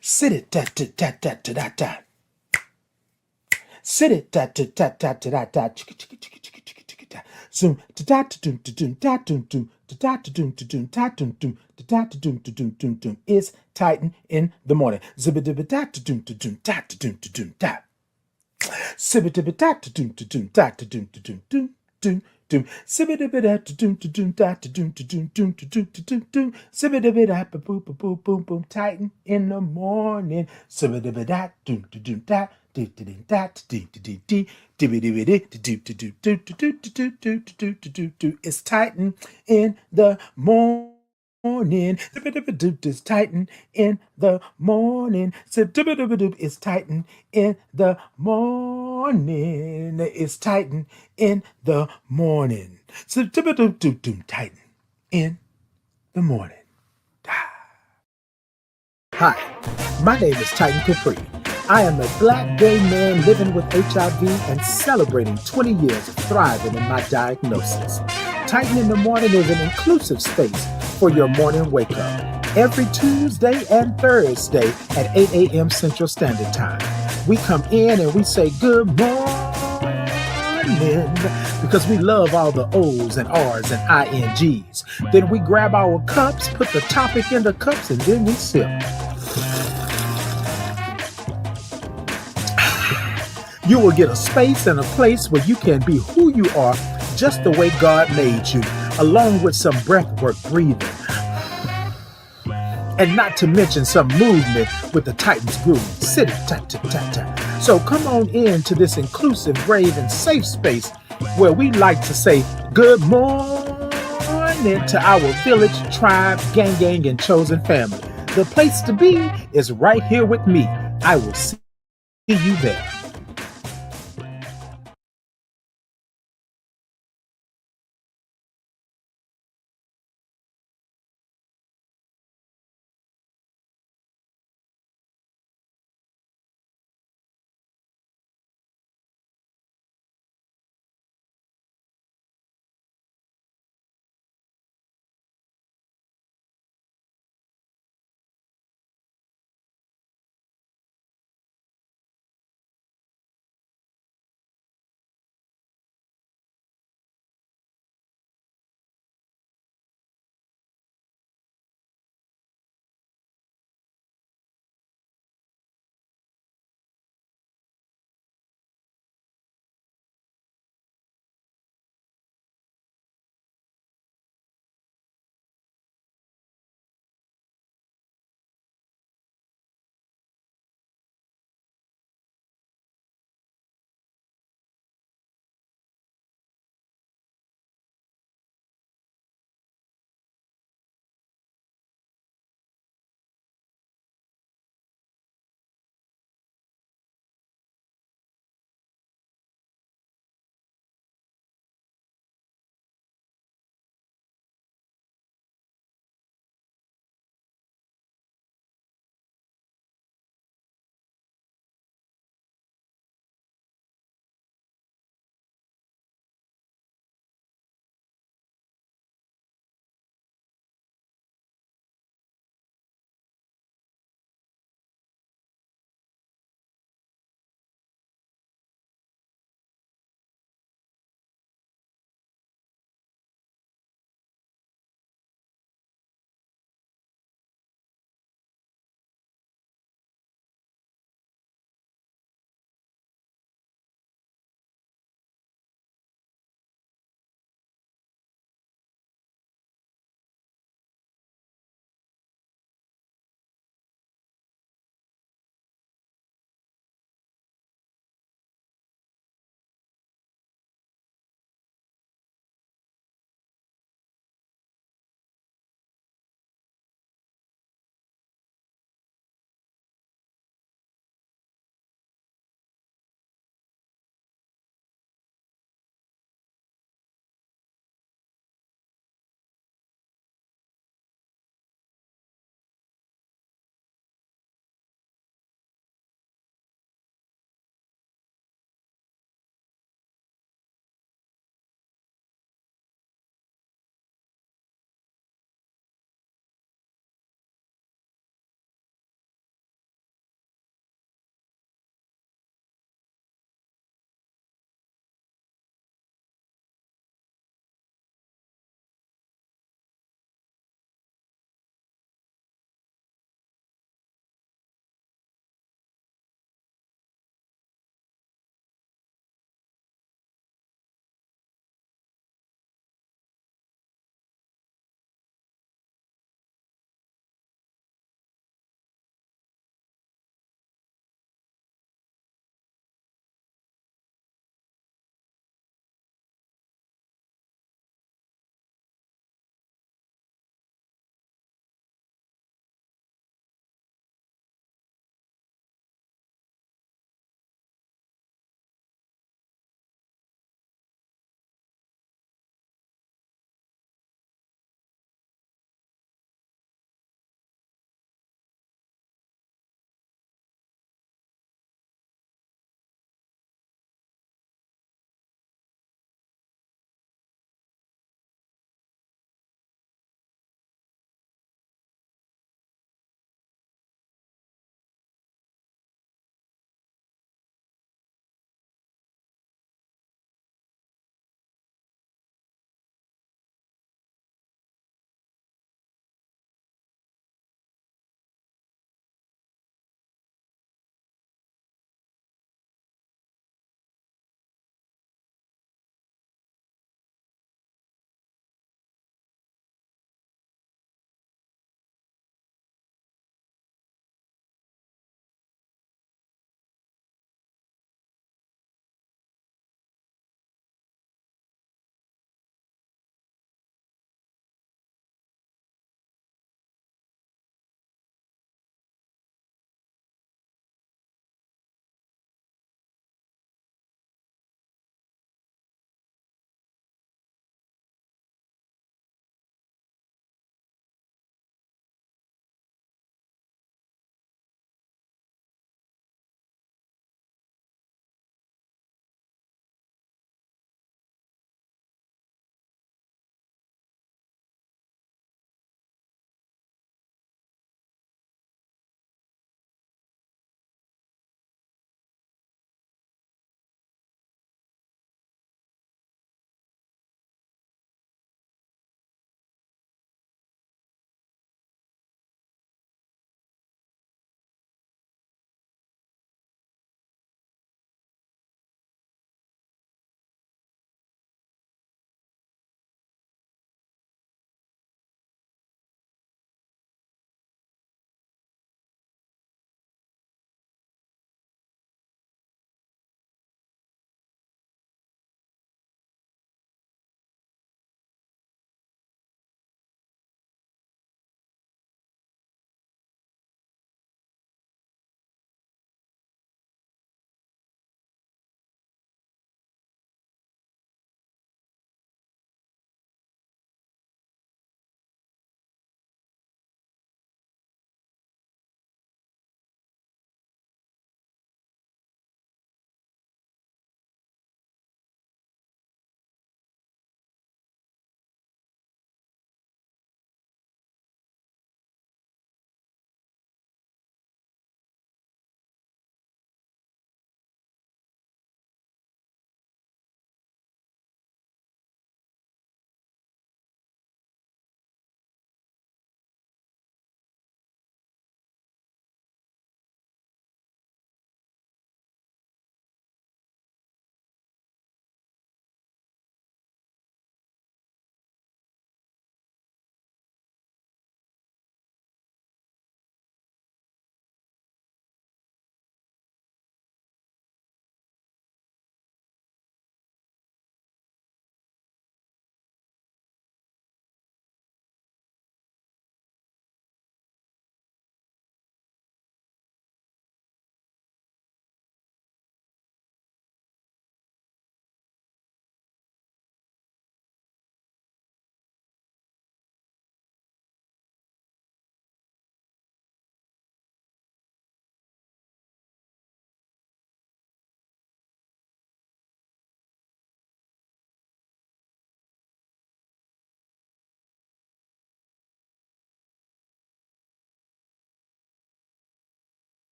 Sit it da da da da da da da. Sit it da da da da da da da. Chicka chicka chicka chicka chicka chicka da. Zoom da da da doom da doom da doom doom da da da doom da doom da doom doom da da da doom da doom doom doom. It's Titan in the morning. Zibba dibba da da doom da doom da da doom da doom da. Sibba dibba da da doom da doom da da doom da doom doom doom. Doom, sibba dibba da doom da doom da da doom da doom doom da doom da doom doom, sibba dibba da boom boom boom boom boom. Titan in the morning. Sibba dibba da doom da doom da da da da da da da dibba dibba da do do do do do do do do do do do. It's Titan in the morning. It's Titan in the morning. It's Titan in the morning. It's Titan in the morning. Titan in the morning. Hi, my name is Titan Capri. I am a black gay man living with HIV and celebrating 20 years of thriving in my diagnosis. Titan in the Morning is an inclusive space for your morning wake up. Every Tuesday and Thursday at 8 a.m. Central Standard Time. We come in and we say good morning because we love all the O's and R's and INGs. Then we grab our cups, put the topic in the cups, and then we sip. You will get a space and a place where you can be who you are just the way God made you, along with some breathwork breathing. And not to mention some movement with the Titan's groove. Sit it, ta ta ta ta. So come on in to this inclusive, brave, and safe space where we like to say good morning to our village, tribe, gang, and chosen family. The place to be is right here with me. I will see you there.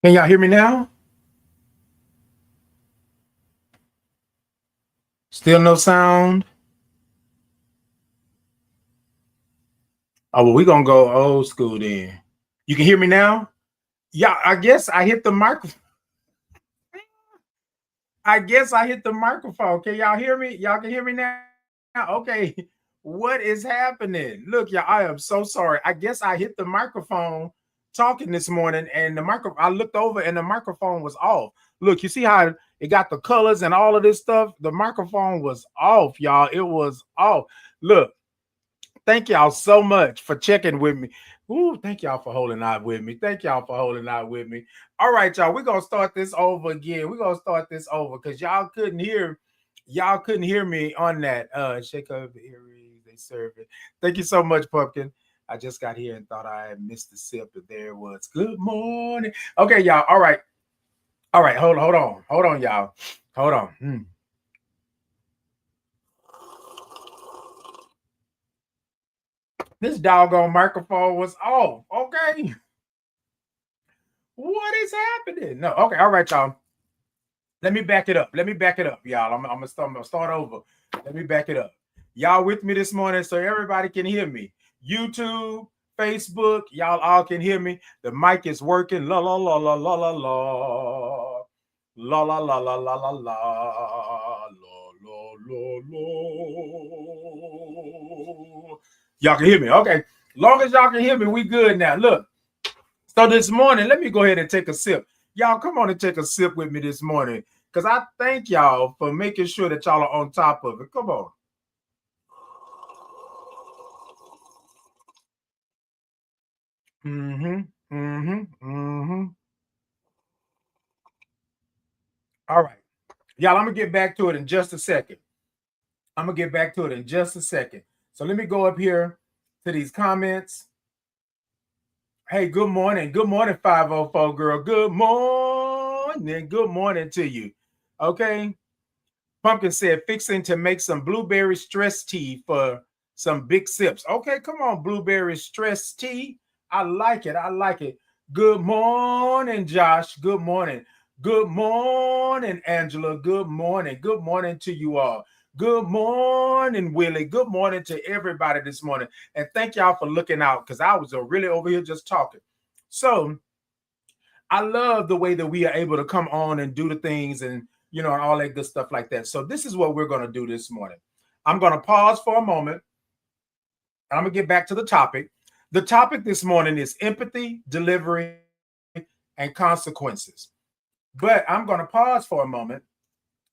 Can y'all hear me now? Still no sound? Oh, well, we're going to go old school then. You can hear me now? Yeah, I guess I hit the microphone. I guess I hit the microphone. Can y'all hear me? Y'all can hear me now? Okay. What is happening? Look, y'all, I am so sorry. I guess I hit the microphone talking this morning, and I looked over and the microphone was off. Look, you see how it got the colors and all of this stuff? The microphone was off, y'all. It was off. Look, thank y'all so much for checking with me. Ooh, thank y'all for holding out with me. Thank y'all for holding out with me. All right, y'all. We're gonna start this over again. We're gonna start this over because y'all couldn't hear me on that. Shake up the earrings, they serve it. Thank you so much, Pumpkin. I just got here and thought I had missed the sip, but there it was. Good morning. Okay, y'all. All right. All right. Hold on, y'all. Hold on. This doggone microphone was off. Okay. What is happening? No, okay, all right, y'all. Let me back it up. Y'all. I'm gonna start over. Let me back it up. Y'all with me this morning so everybody can hear me. YouTube, Facebook, y'all all can hear me. The mic is working. La la la la la la la. La la la la la la la. La la la. Y'all can hear me. Okay. Long as y'all can hear me, we good now. Look. So this morning, let me go ahead and take a sip. Y'all, come on and take a sip with me this morning. Because I thank y'all for making sure that y'all are on top of it. Come on. Mm-hmm. Mm-hmm. Mm-hmm. All right. Y'all, I'm gonna get back to it in just a second. So let me go up here to these comments. Hey, good morning. Good morning, 504 girl. Good morning. Good morning to you. Okay. Pumpkin said fixing to make some blueberry stress tea for some big sips. Okay, come on, blueberry stress tea. I like it. I like it. Good morning, Josh. Good morning. Good morning, Angela. Good morning. Good morning to you all. Good morning, Willie. Good morning to everybody this morning. And thank y'all for looking out because I was really over here just talking. So I love the way that we are able to come on and do the things and all that good stuff like that. So this is what we're going to do this morning. I'm going to pause for a moment. And I'm going to get back to the topic. The topic this morning is empathy, delivery, and consequences. But I'm going to pause for a moment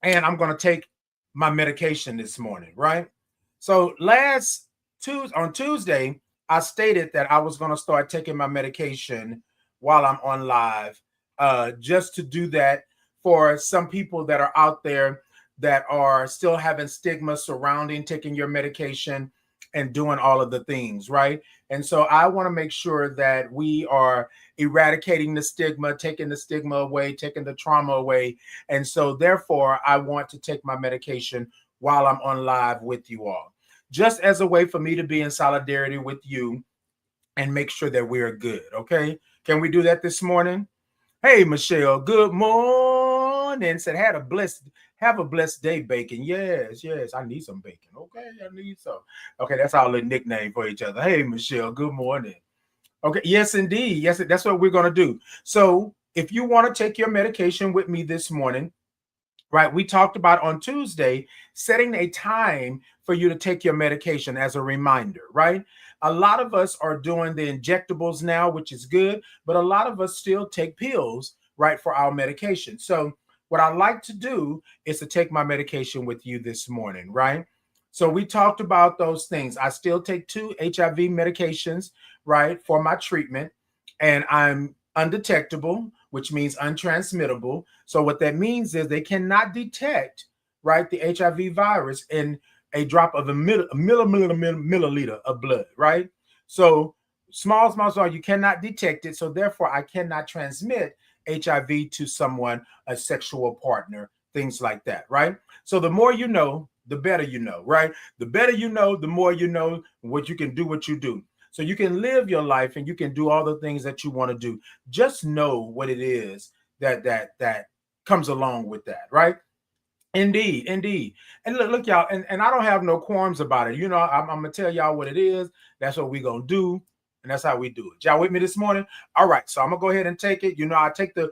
and I'm going to take my medication this morning, right? So on Tuesday, I stated that I was going to start taking my medication while I'm on live, just to do that for some people that are out there that are still having stigma surrounding taking your medication and doing all of the things, right? And so I want to make sure that we are eradicating the stigma, taking the stigma away, taking the trauma away. And so therefore, I want to take my medication while I'm on live with you all, just as a way for me to be in solidarity with you and make sure that we're good. Okay. Can we do that this morning? Hey, Michelle, good morning. Said, have a blessed day, bacon. Yes, I need some bacon. Okay, I need some. Okay, that's our little nickname for each other. Hey, Michelle, good morning. Okay, yes, indeed. Yes, that's what we're going to do. So if you want to take your medication with me this morning, right, we talked about on Tuesday setting a time for you to take your medication as a reminder, right? A lot of us are doing the injectables now, which is good, but a lot of us still take pills, right, for our medication. So what I like to do is to take my medication with you this morning, right? So we talked about those things. I still take 2 HIV medications, right, for my treatment, and I'm undetectable, which means untransmittable. So what that means is they cannot detect, right, the HIV virus in a drop of a milliliter of blood, right? So small, you cannot detect it. So therefore, I cannot transmit HIV to someone, a sexual partner, things like that, right? So the more you know, the better you know, right? The better you know, the more you know what you can do, what you do. So you can live your life and you can do all the things that you want to do. Just know what it is that comes along with that, right? Indeed, indeed. And look, y'all, and I don't have no qualms about it. You know, I'm gonna tell y'all what it is. That's what we gonna do, and that's how we do it. Y'all with me this morning? All right, so I'm gonna go ahead and take it. You know, I take the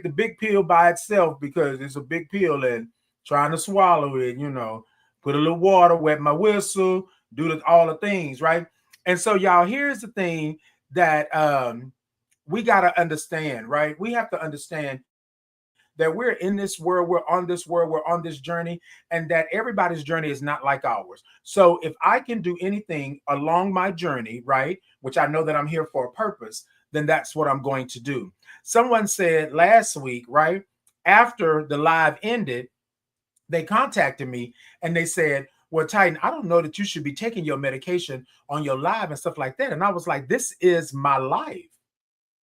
big pill by itself because it's a big pill and trying to swallow it, you know, put a little water, wet my whistle, do all the things, right? And so, y'all, here's the thing that we gotta understand, right? We have to understand that we're in this world, we're on this journey, and that everybody's journey is not like ours. So if I can do anything along my journey, right, which I know that I'm here for a purpose, then that's what I'm going to do. Someone said last week, right, after the live ended, they contacted me and they said, well, Titan, I don't know that you should be taking your medication on your live and stuff like that. And I was like, this is my life.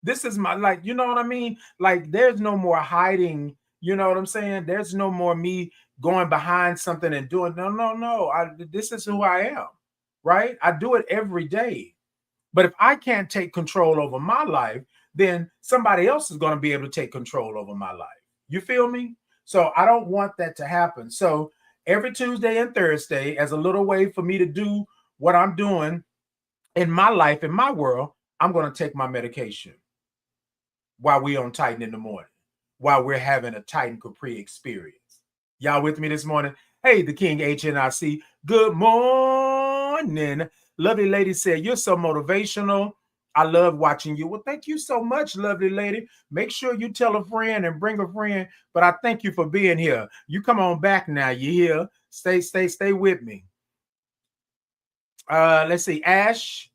This is my, like, you know what I mean? Like, there's no more hiding. You know what I'm saying? There's no more me going behind something and doing, no, no, no. This is who I am, right? I do it every day. But if I can't take control over my life, then somebody else is going to be able to take control over my life. You feel me? So I don't want that to happen. So every Tuesday and Thursday, as a little way for me to do what I'm doing in my life, in my world, I'm going to take my medication while we on Titan in the morning, while we're having a Titan Capri experience. Y'all with me this morning? Hey, the King HNIC. Good morning. Lovely lady said, you're so motivational. I love watching you. Well, thank you so much, lovely lady. Make sure you tell a friend and bring a friend. But I thank you for being here. You come on back now. You here? Stay with me. Let's see. Ash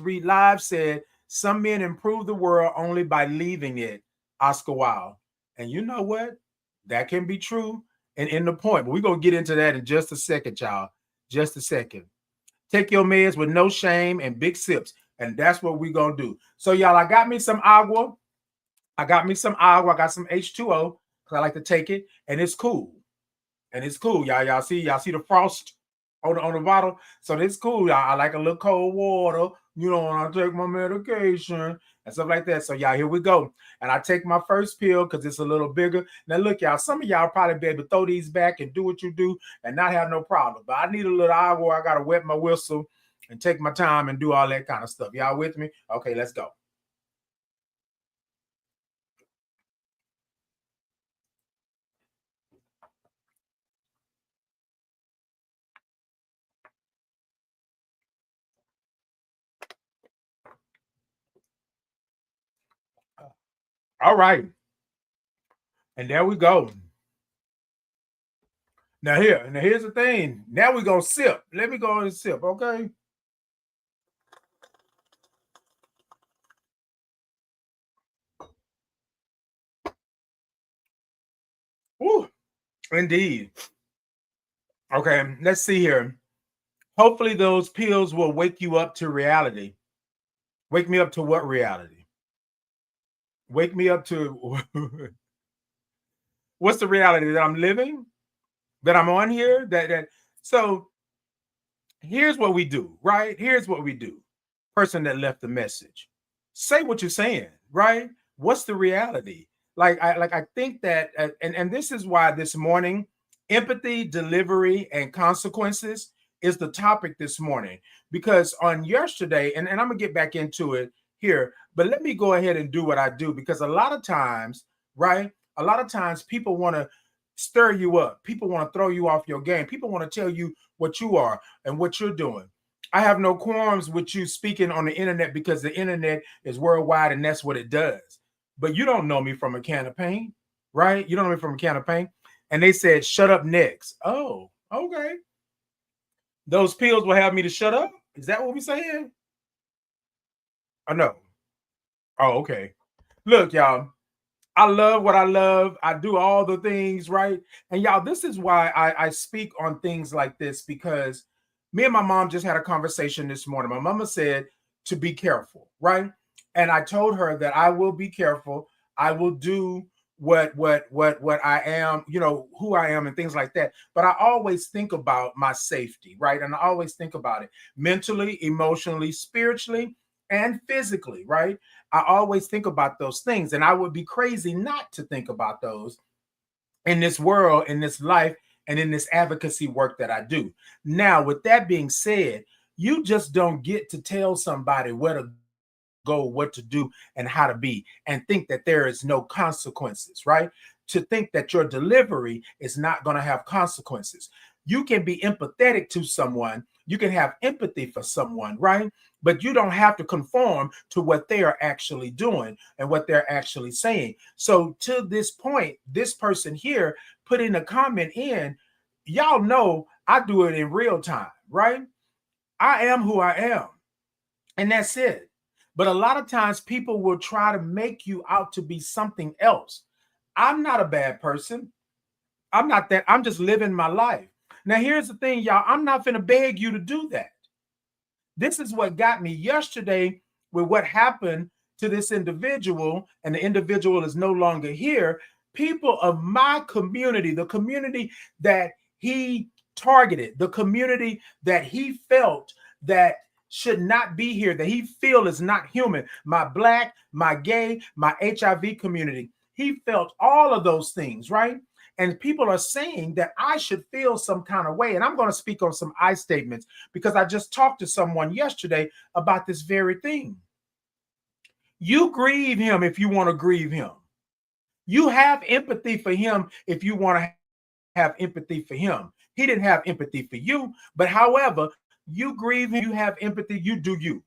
Reed Live said, some men improve the world only by leaving it. Oscar Wilde. And you know what? That can be true and in the point. But we're going to get into that in just a second, y'all. Just a second. Take your meds with no shame and big sips. And that's what we're going to do. So, y'all, I got me some agua. I got some H2O because I like to take it. And it's cool. Y'all see the frost on the bottle. So this cool. Y'all. I like a little cold water, you know, when I take my medication and stuff like that. So y'all, here we go. And I take my first pill because it's a little bigger. Now look, y'all, some of y'all probably be able to throw these back and do what you do and not have no problem. But I need a little agua. I gotta wet my whistle and take my time and do all that kind of stuff. Y'all with me? Okay, let's go. All right. And there we go. Here's the thing. Now we're gonna sip. Let me go and sip, okay? Woo, indeed. Okay, let's see here. Hopefully those pills will wake you up to reality. Wake me up to what reality? Wake me up to what's the reality that I'm living? That I'm on here? That so here's what we do, right? Here's what we do. Person that left the message. Say what you're saying, right? What's the reality? I think that and this is why this morning empathy, delivery, and consequences is the topic this morning. Because on yesterday, and I'm gonna get back into it here, but let me go ahead and do what I do because a lot of times, right? A lot of times people want to stir you up, people want to throw you off your game, people want to tell you what you are and what you're doing. I have no qualms with you speaking on the internet because the internet is worldwide and that's what it does. But you don't know me from a can of paint, right? You don't know me from a can of paint. And they said, shut up next. Oh, okay. Those pills will have me to shut up? Is that what we're saying? Oh, no. Oh, okay. Look, y'all, I love what I love. I do all the things, right? And y'all, this is why I speak on things like this because me and my mom just had a conversation this morning. My mama said to be careful, right? And I told her that I will be careful. I will do what I am, who I am and things like that. But I always think about my safety, right? And I always think about it mentally, emotionally, spiritually, and physically, right? I always think about those things, and I would be crazy not to think about those in this world, in this life, and in this advocacy work that I do. Now, with that being said, you just don't get to tell somebody where to go, what to do, and how to be, and think that there is no consequences, right? To think that your delivery is not going to have consequences. You can be empathetic to someone, you can have empathy for someone, right? But you don't have to conform to what they are actually doing and what they're actually saying. So, to this point, this person here put in a comment in, y'all know I do it in real time, right? I am who I am, and that's it. But a lot of times people will try to make you out to be something else. I'm not a bad person. I'm not that. I'm just living my life. Now, here's the thing, y'all. I'm not going to beg you to do that. This is what got me yesterday with what happened to this individual, and the individual is no longer here. People of my community, the community that he targeted, the community that he felt that should not be here, that he feel is not human, my black, my gay, my HIV community. He felt all of those things, right? And people are saying that I should feel some kind of way. And I'm going to speak on some I statements because I just talked to someone yesterday about this very thing. You grieve him if you want to grieve him. You have empathy for him if you want to have empathy for him. He didn't have empathy for you, but however, you grieve him, you have empathy, you do you.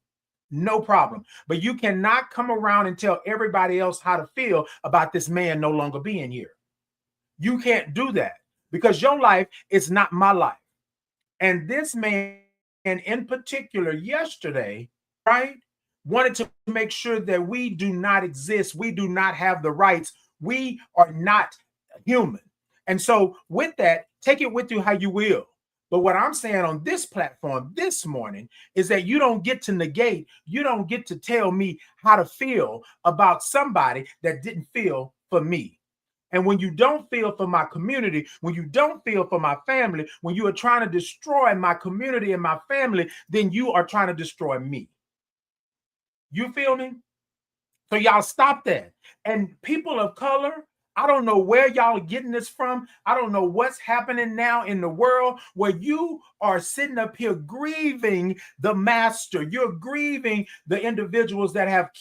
No problem. But you cannot come around and tell everybody else how to feel about this man no longer being here. You can't do that because your life is not my life. And this man in particular yesterday, right, wanted to make sure that we do not exist. We do not have the rights. We are not human. And so with that, take it with you how you will. But what I'm saying on this platform this morning is that you don't get to negate, you don't get to tell me how to feel about somebody that didn't feel for me. And when you don't feel for my community, when you don't feel for my family, when you are trying to destroy my community and my family, then you are trying to destroy me. You feel me? So y'all stop that. And people of color, I don't know where y'all are getting this from. I don't know what's happening now in the world where you are sitting up here grieving the master. You're grieving the individuals that have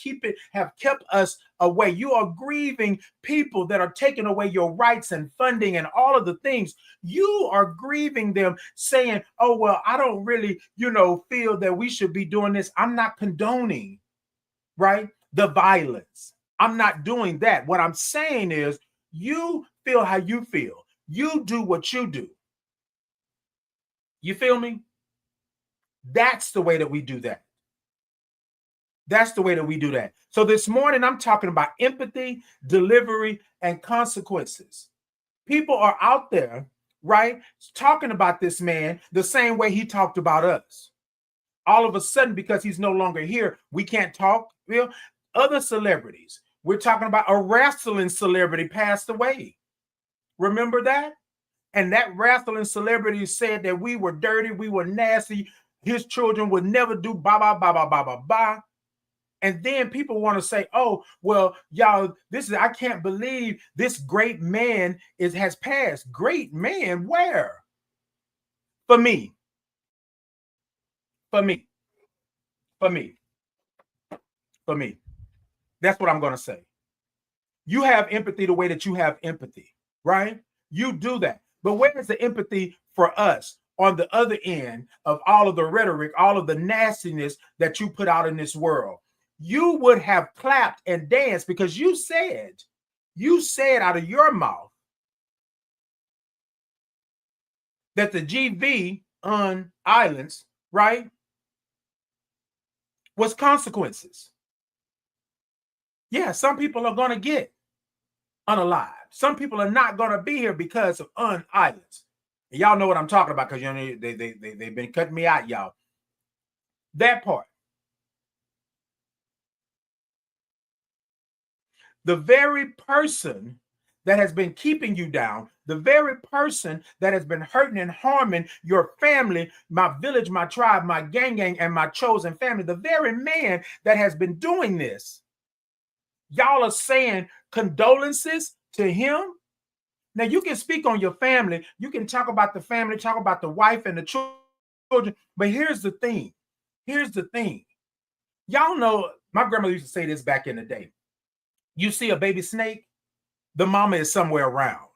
kept us away. You are grieving people that are taking away your rights and funding and all of the things. You are grieving them saying, oh, well, I don't really, feel that we should be doing this. I'm not condoning, right, the violence. I'm not doing that. What I'm saying is you feel how you feel. You do what you do. You feel me? That's the way that we do that. That's the way that we do that. So this morning, I'm talking about empathy, delivery, and consequences. People are out there, right, talking about this man the same way he talked about us. All of a sudden, because he's no longer here, we can't talk. Other celebrities, we're talking about a wrestling celebrity passed away. Remember that? And that wrestling celebrity said that we were dirty, we were nasty, his children would never do ba ba ba ba ba ba ba. And then people want to say, oh, well, y'all, I can't believe this great man has passed. Great man, where? For me. For me. For me. For me. That's what I'm going to say. You have empathy the way that you have empathy, right? You do that. But where is the empathy for us on the other end of all of the rhetoric, all of the nastiness that you put out in this world? You would have clapped and danced because you said out of your mouth that the GV on islands, right, was consequences. Yeah, some people are going to get unalive. Some people are not going to be here because of islands. Y'all know what I'm talking about because they've been cutting me out, y'all. That part. The very person that has been keeping you down, the very person that has been hurting and harming your family, my village, my tribe, my gang, and my chosen family, the very man that has been doing this, y'all are saying condolences to him. Now, you can speak on your family. You can talk about the family, talk about the wife and the children. But here's the thing. Here's the thing. Y'all know, my grandmother used to say this back in the day. You see a baby snake, the mama is somewhere around.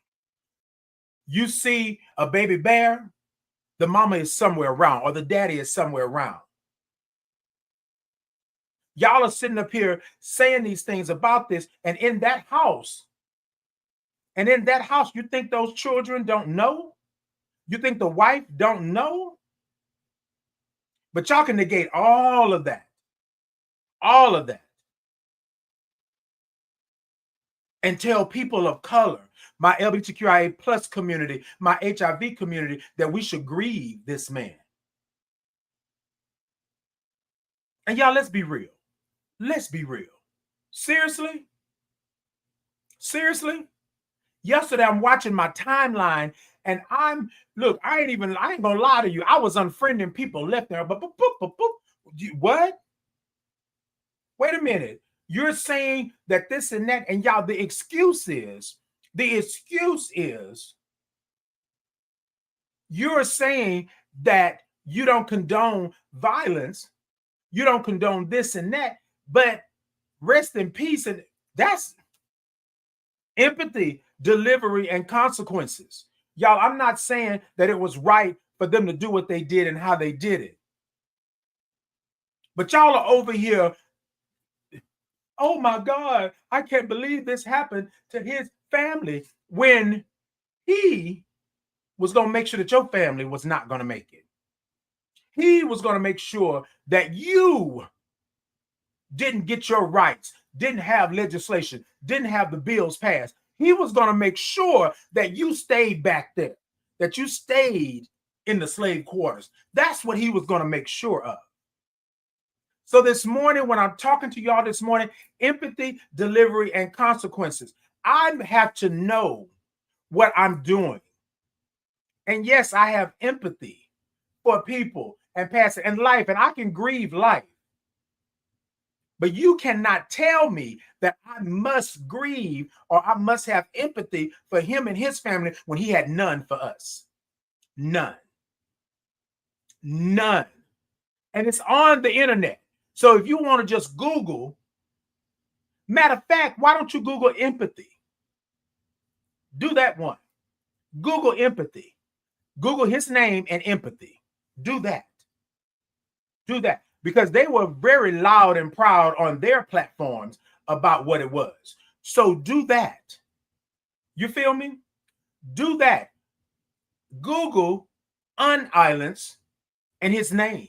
You see a baby bear, the mama is somewhere around, or the daddy is somewhere around. Y'all are sitting up here saying these things about this, and in that house, you think those children don't know? You think the wife don't know? But y'all can negate all of that. All of that. And tell people of color, my LGBTQIA plus community, my HIV community, that we should grieve this man. And y'all, let's be real. Let's be real. Seriously? Seriously? Yesterday, I'm watching my timeline, and I ain't gonna lie to you. I was unfriending people left there. But what? Wait a minute. You're saying that this and that, and y'all, the excuse is you're saying that you don't condone violence, you don't condone this and that, but rest in peace. And that's empathy, delivery, and consequences. Y'all, I'm not saying that it was right for them to do what they did and how they did it. But y'all are over here, oh my God, I can't believe this happened to his family, when he was going to make sure that your family was not going to make it. He was going to make sure that you didn't get your rights, didn't have legislation, didn't have the bills passed. He was going to make sure that you stayed back there, that you stayed in the slave quarters. That's what he was going to make sure of. So this morning, when I'm talking to y'all this morning, empathy, delivery, and consequences, I have to know what I'm doing. And yes, I have empathy for people and passing and life, and I can grieve life. But you cannot tell me that I must grieve or I must have empathy for him and his family when he had none for us. None. None. And it's on the internet. So if you want to just Google, matter of fact, why don't you Google empathy? Do that one. Google empathy. Google his name and empathy. Do that. Do that. Because they were very loud and proud on their platforms about what it was. So do that. You feel me? Do that. Google unaliving and his name.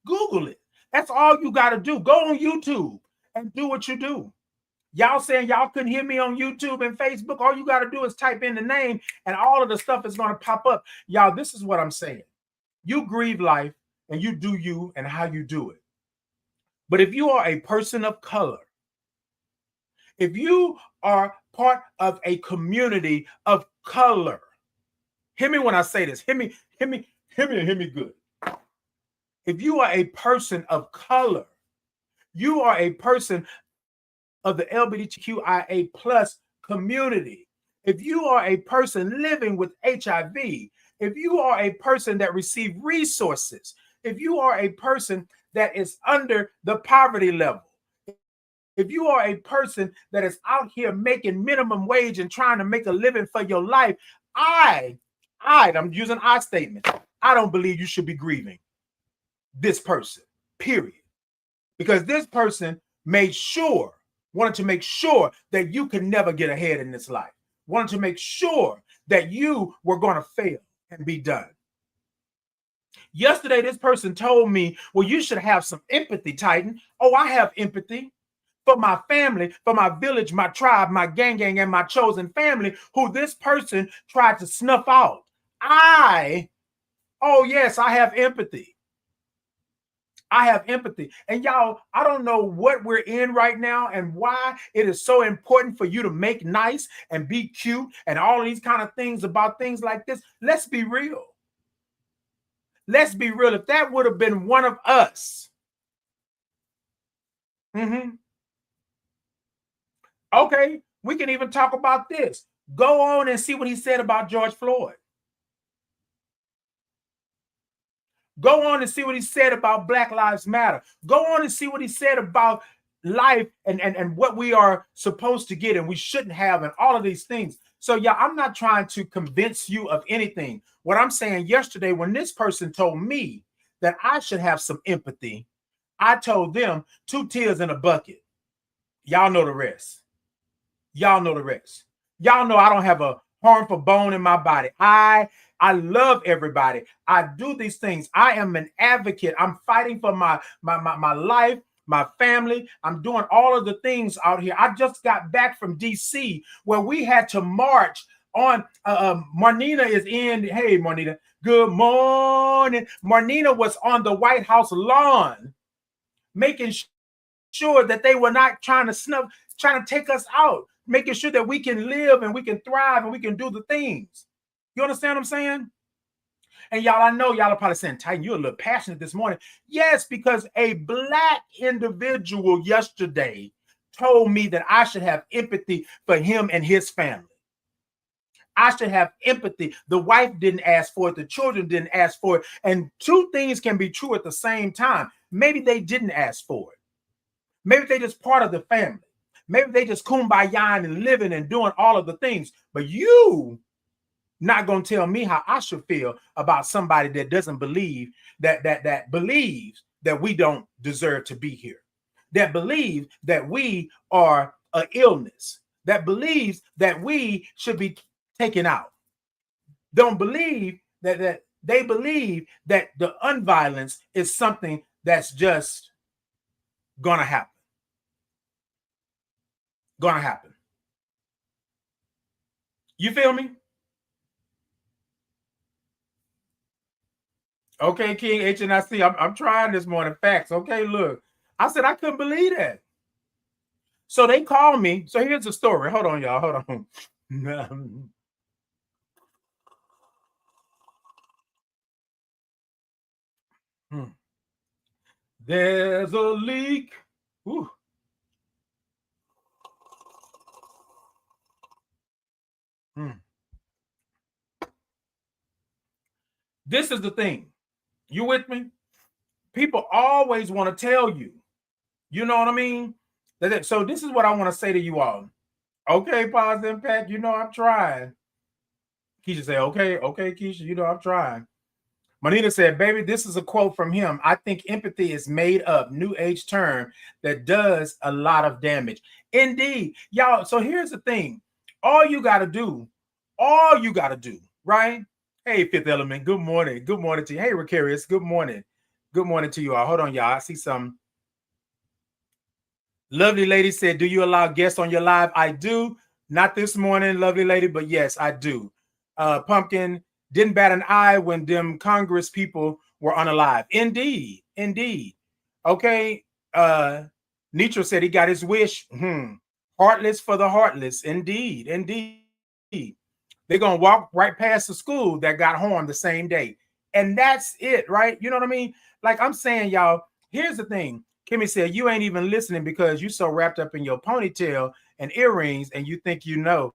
Google it. That's all you got to do. Go on YouTube and do what you do. Y'all saying y'all couldn't hear me on YouTube and Facebook. All you got to do is type in the name and all of the stuff is going to pop up. Y'all, this is what I'm saying. You grieve life and you do you and how you do it. But if you are a person of color, if you are part of a community of color, hear me when I say this. Hear me good. If you are a person of color, you are a person of the LGBTQIA plus community. If you are a person living with HIV, if you are a person that received resources, if you are a person that is under the poverty level, if you are a person that is out here making minimum wage and trying to make a living for your life, I'm using I statement. I don't believe you should be grieving this person, period. Because this person wanted to make sure that you could never get ahead in this life. Wanted to make sure that you were going to fail and be done. Yesterday, this person told me, well, you should have some empathy, Titan. Oh, I have empathy for my family, for my village, my tribe, my gang, and my chosen family, who this person tried to snuff out. Oh yes, I have empathy. I have empathy. And y'all, I don't know what we're in right now and why it is so important for you to make nice and be cute and all of these kind of things about things like this. Let's be real. Let's be real. If that would have been one of us, okay, we can even talk about this. Go on and see what he said about George Floyd. Go on and see what he said about Black Lives Matter. Go on and see what he said about life and what we are supposed to get and we shouldn't have and all of these things. So yeah, I'm not trying to convince you of anything. What I'm saying, yesterday when this person told me that I should have some empathy, I told them 2 tears in a bucket. Y'all know the rest. Y'all know the rest. Y'all know I don't have a harmful bone in my body. I love everybody. I do these things. I am an advocate. I'm fighting for my life, my family. I'm doing all of the things out here. I just got back from DC where we had to march on. Marnina is in. Hey, Marnina. Good morning. Marnina was on the White House lawn making sure that they were not trying to take us out, making sure that we can live and we can thrive and we can do the things. You understand what I'm saying? And y'all, I know y'all are probably saying, Titan, you're a little passionate this morning. Yes, because a Black individual yesterday told me that I should have empathy for him and his family. I should have empathy. The wife didn't ask for it. The children didn't ask for it. And 2 things can be true at the same time. Maybe they didn't ask for it. Maybe they just part of the family. Maybe they just kumbaya and living and doing all of the things. But you not going to tell me how I should feel about somebody that doesn't believe that believes that we don't deserve to be here, that believes that we are an illness, that believes that we should be taken out, don't believe that they believe that the unviolence is something that's just gonna happen. Gonna happen. You feel me? Okay, King HNIC, I'm trying this morning. Facts. Okay, look. I said I couldn't believe that. So they called me. So here's the story. Hold on, y'all. Hold on. There's a leak. Ooh. This is the thing. You with me? People always want to tell you. You know what I mean? So this is what I want to say to you all. Okay, Positive Impact, you know I'm trying. Keisha said, okay, Keisha, you know I'm trying. Monita said, baby, this is a quote from him. I think empathy is made up, new age term that does a lot of damage. Indeed. Y'all, so here's the thing. All you got to do, right? Hey, Fifth Element, good morning. Good morning to you. Hey, Ricarius, good morning. Good morning to you all. Hold on, y'all. I see some. Lovely lady said, do you allow guests on your live? I do. Not this morning, lovely lady, but yes, I do. Pumpkin didn't bat an eye when them Congress people were unalive. Indeed. Okay. Nitro said he got his wish. Heartless for the heartless. Indeed. They're going to walk right past the school that got harmed the same day. And that's it, right? You know what I mean? Like I'm saying, y'all, here's the thing. Kimmy said, you ain't even listening because you so wrapped up in your ponytail and earrings and you think you know.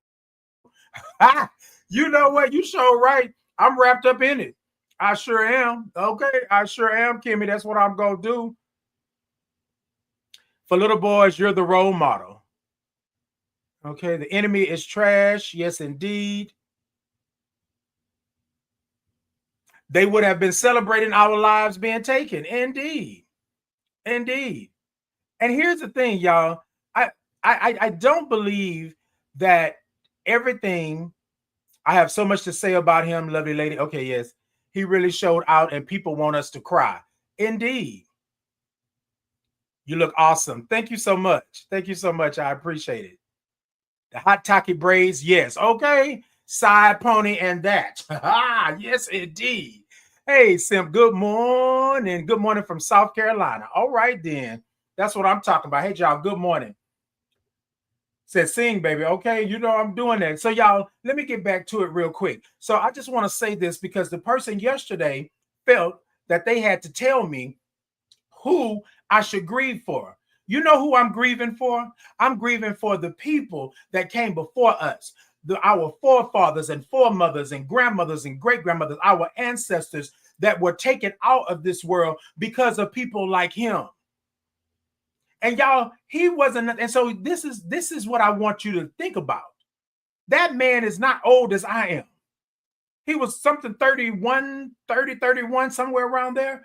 You know what? You sure right. I'm wrapped up in it. I sure am. Okay, I sure am, Kimmy. That's what I'm going to do. For little boys, you're the role model. Okay, the enemy is trash. Yes, indeed. They would have been celebrating our lives being taken. Indeed. And here's the thing, y'all. I don't believe that everything. I have so much to say about him, lovely lady. Okay, yes. He really showed out and people want us to cry. Indeed. You look awesome. Thank you so much. I appreciate it. The hot taki braids, yes. Okay. Side pony and that. Yes, indeed. Hey, Simp, good morning. Good morning from South Carolina. All right, then. That's what I'm talking about. Hey, y'all, good morning. Said sing, baby. Okay, you know I'm doing that. So, y'all, let me get back to it real quick. So, I just want to say this because the person yesterday felt that they had to tell me who I should grieve for. You know who I'm grieving for? I'm grieving for the people that came before us, our forefathers and foremothers and grandmothers and great grandmothers, our ancestors that were taken out of this world because of people like him. And y'all, he wasn't. And so this is what I want you to think about. That man is not old as I am. He was something 31, 30, 31, somewhere around there.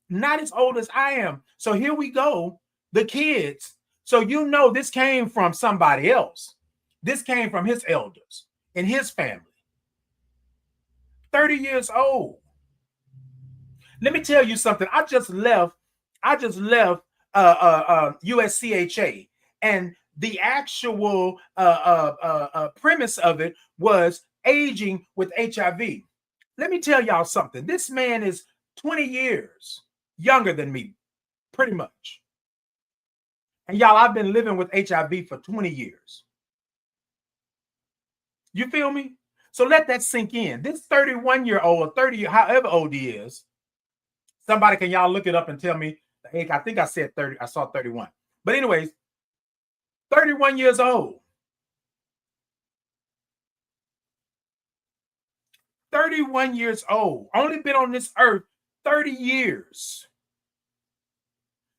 Not as old as I am. So here we go, the kids. So you know this came from somebody else. This came from his elders in his family. 30 years old. Let me tell you something. I just left USCHA, and the actual premise of it was aging with HIV. Let me tell y'all something. This man is 20 years younger than me, pretty much. And y'all, I've been living with HIV for 20 years. You feel me? So let that sink in. This 31-year-old or 30, however old he is, somebody can y'all look it up and tell me the age. I think I said 30. I saw 31. But anyways, 31 years old. 31 years old. Only been on this earth 30 years.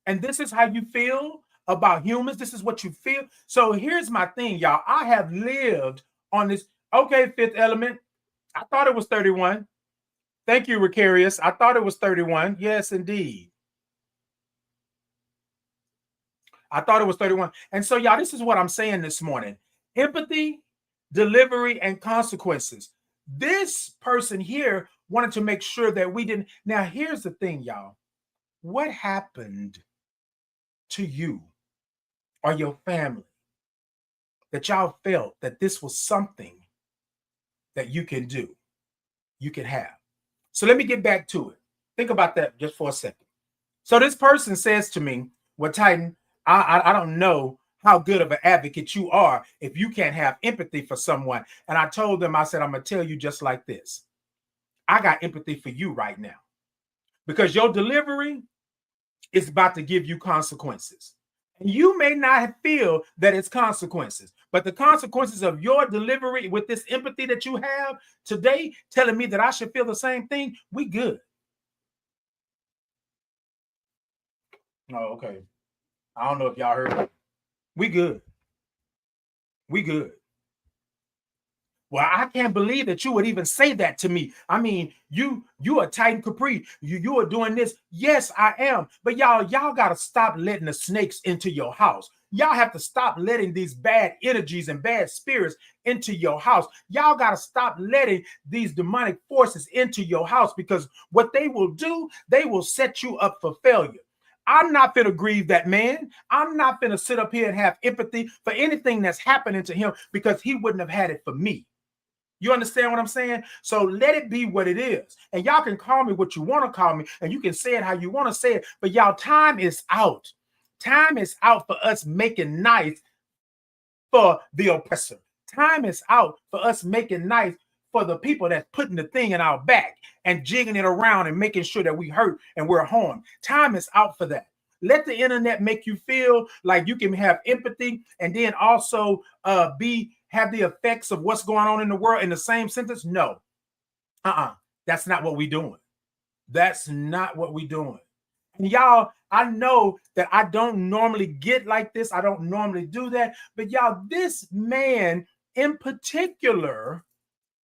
And this is how you feel about humans. This is what you feel. So here's my thing, y'all. I have lived on this. Okay, Fifth Element. I thought it was 31. Thank you, Ricarius. I thought it was 31. Yes, indeed. I thought it was 31. And so, y'all, this is what I'm saying this morning. Empathy, delivery, and consequences. This person here wanted to make sure that we didn't. Now, here's the thing, y'all. What happened to you or your family that y'all felt that this was something that you can do, you can have? So let me get back to it. Think about that just for a second. So this person says to me, well, Titan, I don't know how good of an advocate you are if you can't have empathy for someone. And I told them, I said, I'm going to tell you just like this. I got empathy for you right now because your delivery is about to give you consequences. And you may not feel that it's consequences, but the consequences of your delivery with this empathy that you have today, telling me that I should feel the same thing, we good. Oh, okay. I don't know if y'all heard me. We good. We good. Well, I can't believe that you would even say that to me. I mean, you are Titan Capri. You are doing this. Yes, I am. But y'all got to stop letting the snakes into your house. Y'all have to stop letting these bad energies and bad spirits into your house. Y'all got to stop letting these demonic forces into your house, because what they will do, they will set you up for failure. I'm not going to grieve that man. I'm not going to sit up here and have empathy for anything that's happening to him, because he wouldn't have had it for me. You understand what I'm saying? So let it be what it is. And y'all can call me what you want to call me, and you can say it how you want to say it. But y'all, time is out. Time is out for us making nice for the oppressor. Time is out for us making nice for the people that's putting the thing in our back and jigging it around and making sure that we hurt and we're harmed. Time is out for that. Let the internet make you feel like you can have empathy and then also have the effects of what's going on in the world in the same sentence. No, that's not what we're doing. That's not what we're doing. And y'all, I know that I don't normally get like this. I don't normally do that. But y'all, this man in particular,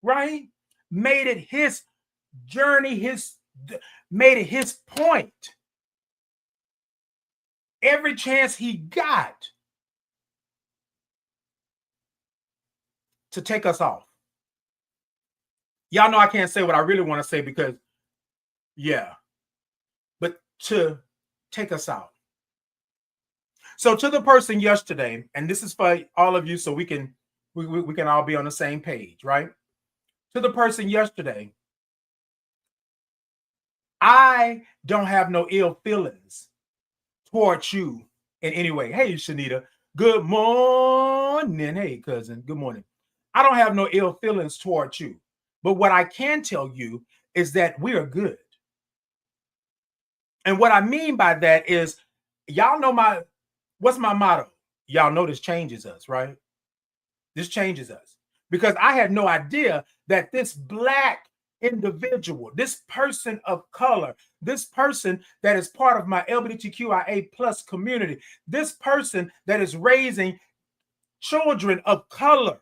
right, made it his journey, made it his point. Every chance he got to take us off. Y'all know I can't say what I really want to say because, yeah, but to take us out. So to the person yesterday, and this is for all of you, so we can all be on the same page, right? To the person yesterday I don't have no ill feelings towards you in any way. Hey, Shanita, good morning. Hey, cousin, good morning. I don't have no ill feelings towards you. But what I can tell you is that we are good. And what I mean by that is, y'all know what's my motto? Y'all know this changes us, right? This changes us. Because I had no idea that this Black individual, this person of color, this person that is part of my LGBTQIA plus community, this person that is raising children of color,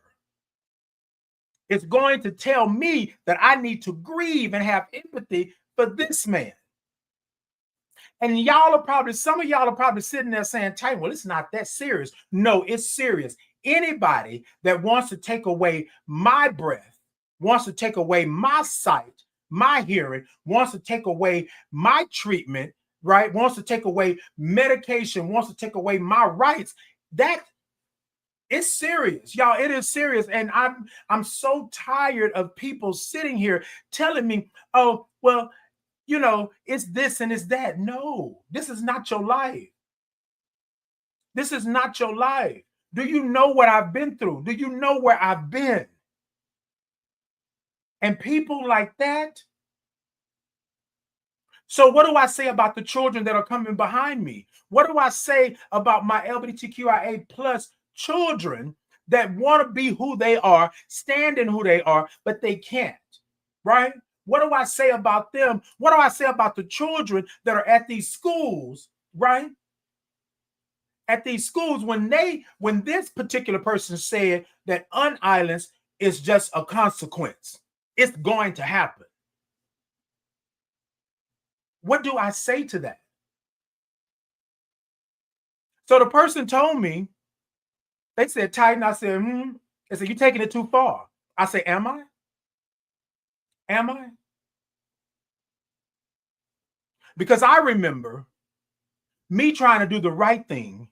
is going to tell me that I need to grieve and have empathy for this man. And some of y'all are probably sitting there saying, Titan, well, it's not that serious. No, it's serious. Anybody that wants to take away my breath, wants to take away my sight, my hearing, wants to take away my treatment, right? Wants to take away medication, wants to take away my rights. That it's serious, y'all. It is serious. And I'm so tired of people sitting here telling me, oh, well, you know, it's this and it's that. No, this is not your life. This is not your life. Do you know what I've been through? Do you know where I've been? And people like that. So what do I say about the children that are coming behind me? What do I say about my LGBTQIA plus children that want to be who they are, stand in who they are, but they can't, right? What do I say about them? What do I say about the children that are at these schools, right? At these schools, when this particular person said that unaliving is just a consequence, it's going to happen. What do I say to that? So the person told me, they said, Titan. I said, They said, you're taking it too far. I said, am I? Am I? Because I remember me trying to do the right thing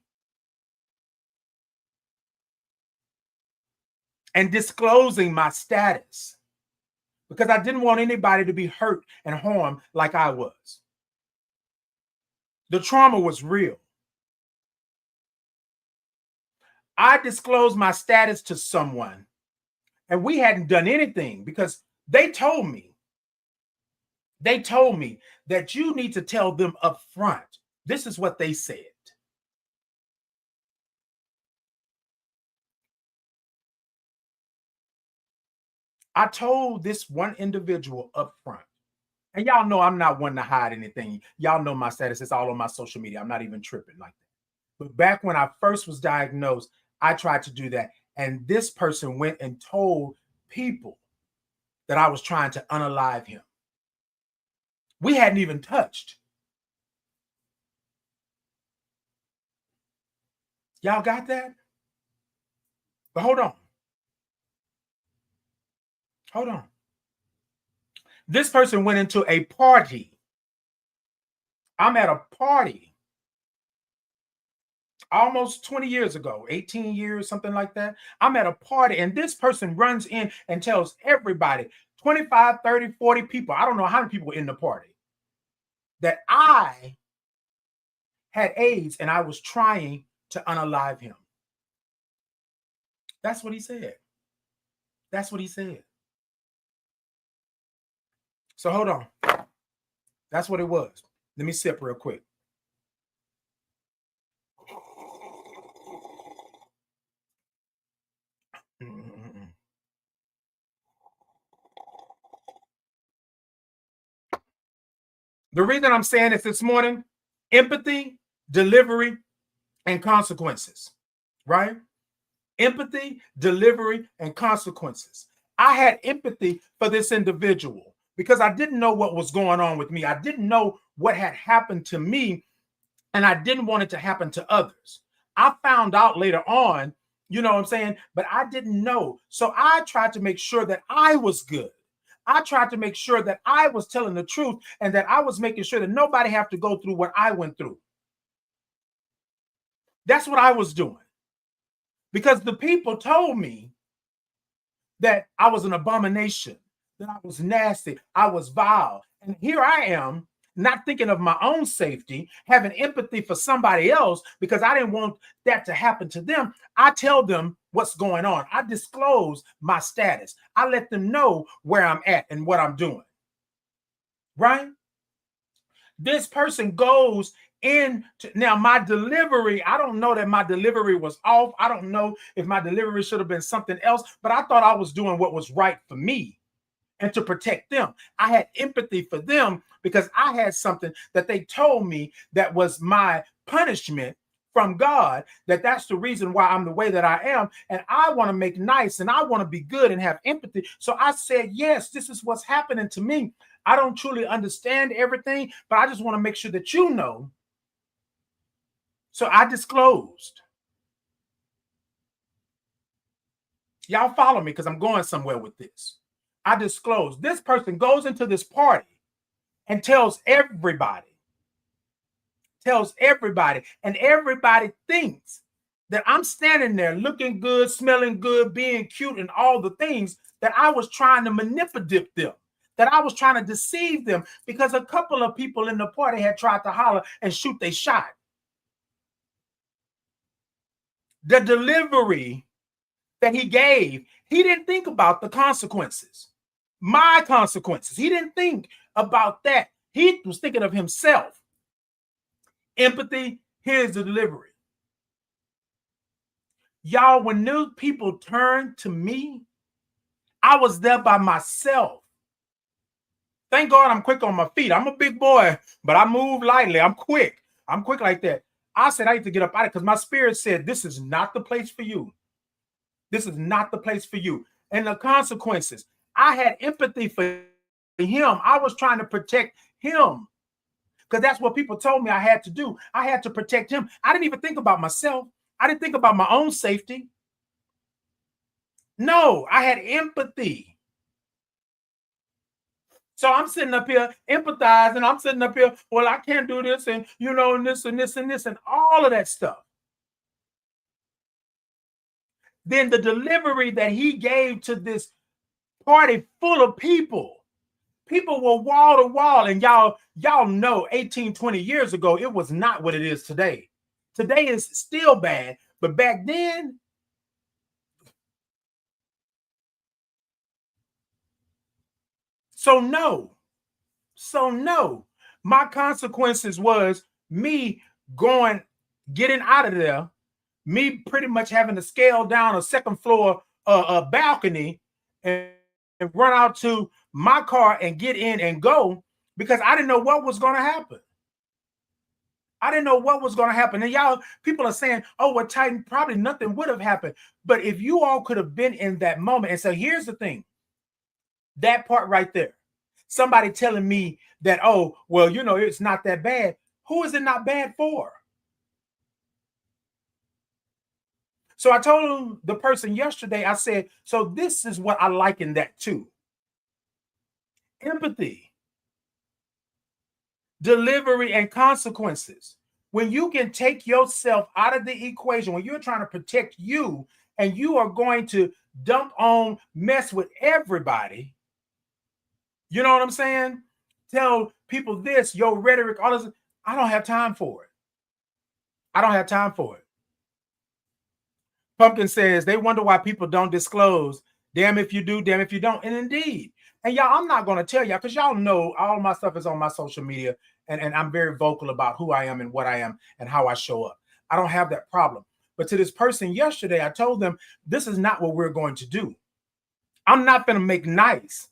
and disclosing my status because I didn't want anybody to be hurt and harmed like I was. The trauma was real. I disclosed my status to someone and we hadn't done anything because they told me that you need to tell them up front. This is what they said. I told this one individual up front, and y'all know I'm not one to hide anything. Y'all know my status. It's all on my social media. I'm not even tripping like that. But back when I first was diagnosed, I tried to do that. And this person went and told people that I was trying to unalive him. We hadn't even touched. Y'all got that? But hold on. Hold on. This person went into a party. I'm at a party almost 20 years ago, 18 years, something like that. I'm at a party and this person runs in and tells everybody, 25, 30, 40 people, I don't know how many people were in the party, that I had AIDS and I was trying to unalive him. That's what he said. That's what he said. So hold on. That's what it was. Let me sip real quick. The reason I'm saying this morning, empathy, delivery, and consequences, right? Empathy, delivery, and consequences. I had empathy for this individual because I didn't know what was going on with me. I didn't know what had happened to me, and I didn't want it to happen to others. I found out later on, you know what I'm saying? But I didn't know. So I tried to make sure that I was good. I tried to make sure that I was telling the truth and that I was making sure that nobody have to go through what I went through. That's what I was doing. Because the people told me that I was an abomination, that I was nasty, I was vile. And here I am not thinking of my own safety, having empathy for somebody else because I didn't want that to happen to them. I tell them what's going on. I disclose my status. I let them know where I'm at and what I'm doing. Right? This person goes into, now my delivery, I don't know that my delivery was off. I don't know if my delivery should have been something else, but I thought I was doing what was right for me and to protect them. I had empathy for them because I had something that they told me that was my punishment from God, that's the reason why I'm the way that I am. And I want to make nice and I want to be good and have empathy. So I said, yes, this is what's happening to me. I don't truly understand everything, but I just want to make sure that you know. So I disclosed. Y'all follow me because I'm going somewhere with this. I disclosed. This person goes into this party and tells everybody, and everybody thinks that I'm standing there looking good, smelling good, being cute, and all the things that I was trying to manipulate them, that I was trying to deceive them because a couple of people in the party had tried to holler and shoot their shot. The delivery that he gave, he didn't think about the consequences, my consequences. He didn't think about that. He was thinking of himself. Empathy, here's the delivery. Y'all, when new people turned to me, I was there by myself. Thank God I'm quick on my feet. I'm a big boy, but I move lightly. I'm quick. I'm quick like that. I said I need to get up out of it because my spirit said, this is not the place for you. This is not the place for you. And the consequences, I had empathy for him. I was trying to protect him because that's what people told me I had to do. I had to protect him. I didn't even think about myself. I didn't think about my own safety. No, I had empathy. So I'm sitting up here empathizing. I'm sitting up here, well, I can't do this and, you know, and this and this and this and all of that stuff. Then the delivery that he gave to this party full of people were wall to wall. And y'all know 18, 20 years ago, it was not what it is today. Today is still bad. But back then, So no, my consequences was me getting out of there, me pretty much having to scale down a second floor balcony and run out to my car and get in and go because I didn't know what was going to happen. I didn't know what was going to happen. And y'all, people are saying, oh, well, Titan, probably nothing would have happened. But if you all could have been in that moment. And so here's the thing, that part right there, somebody telling me that, oh, well, you know, it's not that bad. Who is it not bad for? So I told the person yesterday, I said, so this is what I liken that to. Empathy, delivery, and consequences. When you can take yourself out of the equation, when you're trying to protect you and you are going to mess with everybody, you know what I'm saying? Tell people this, your rhetoric, all this. I don't have time for it. I don't have time for it. Pumpkin says they wonder why people don't disclose. Damn if you do, damn if you don't. And indeed. And y'all, I'm not going to tell y'all because y'all know all my stuff is on my social media. And I'm very vocal about who I am and what I am and how I show up. I don't have that problem. But to this person yesterday, I told them, this is not what we're going to do. I'm not going to make nice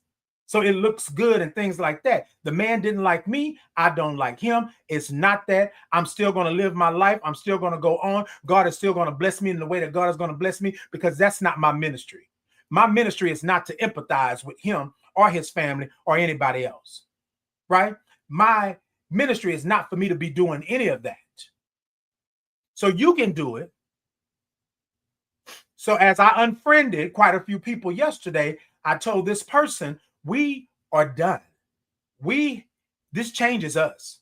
so it looks good and things like that. The man didn't like me. I don't like him. It's not that. I'm still going to live my life. I'm still going to go on. God is still going to bless me in the way that God is going to bless me because that's not my ministry. My ministry is not to empathize with him or his family or anybody else, right? My ministry is not for me to be doing any of that. So you can do it. So as I unfriended quite a few people yesterday, I told this person, we are done. This changes us.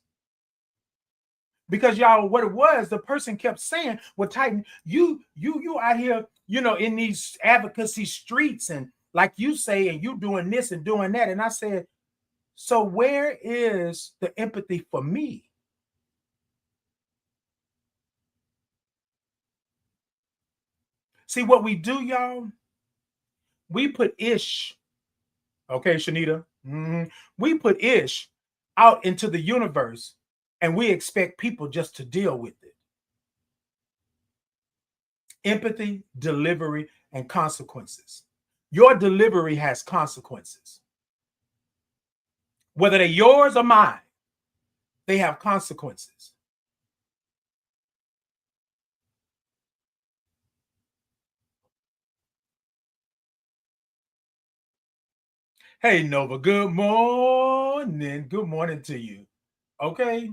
Because y'all, what it was, the person kept saying, well, Titan, you out here, you know, in these advocacy streets and like you say, and you doing this and doing that. And I said, So where is the empathy for me? See what we do, y'all? We put ish, okay, Shanita? We put ish out into the universe and we expect people just to deal with it. Empathy, delivery, and consequences. Your delivery has consequences. Whether they're yours or mine, they have consequences. Hey, Nova, good morning. Good morning to you. Okay,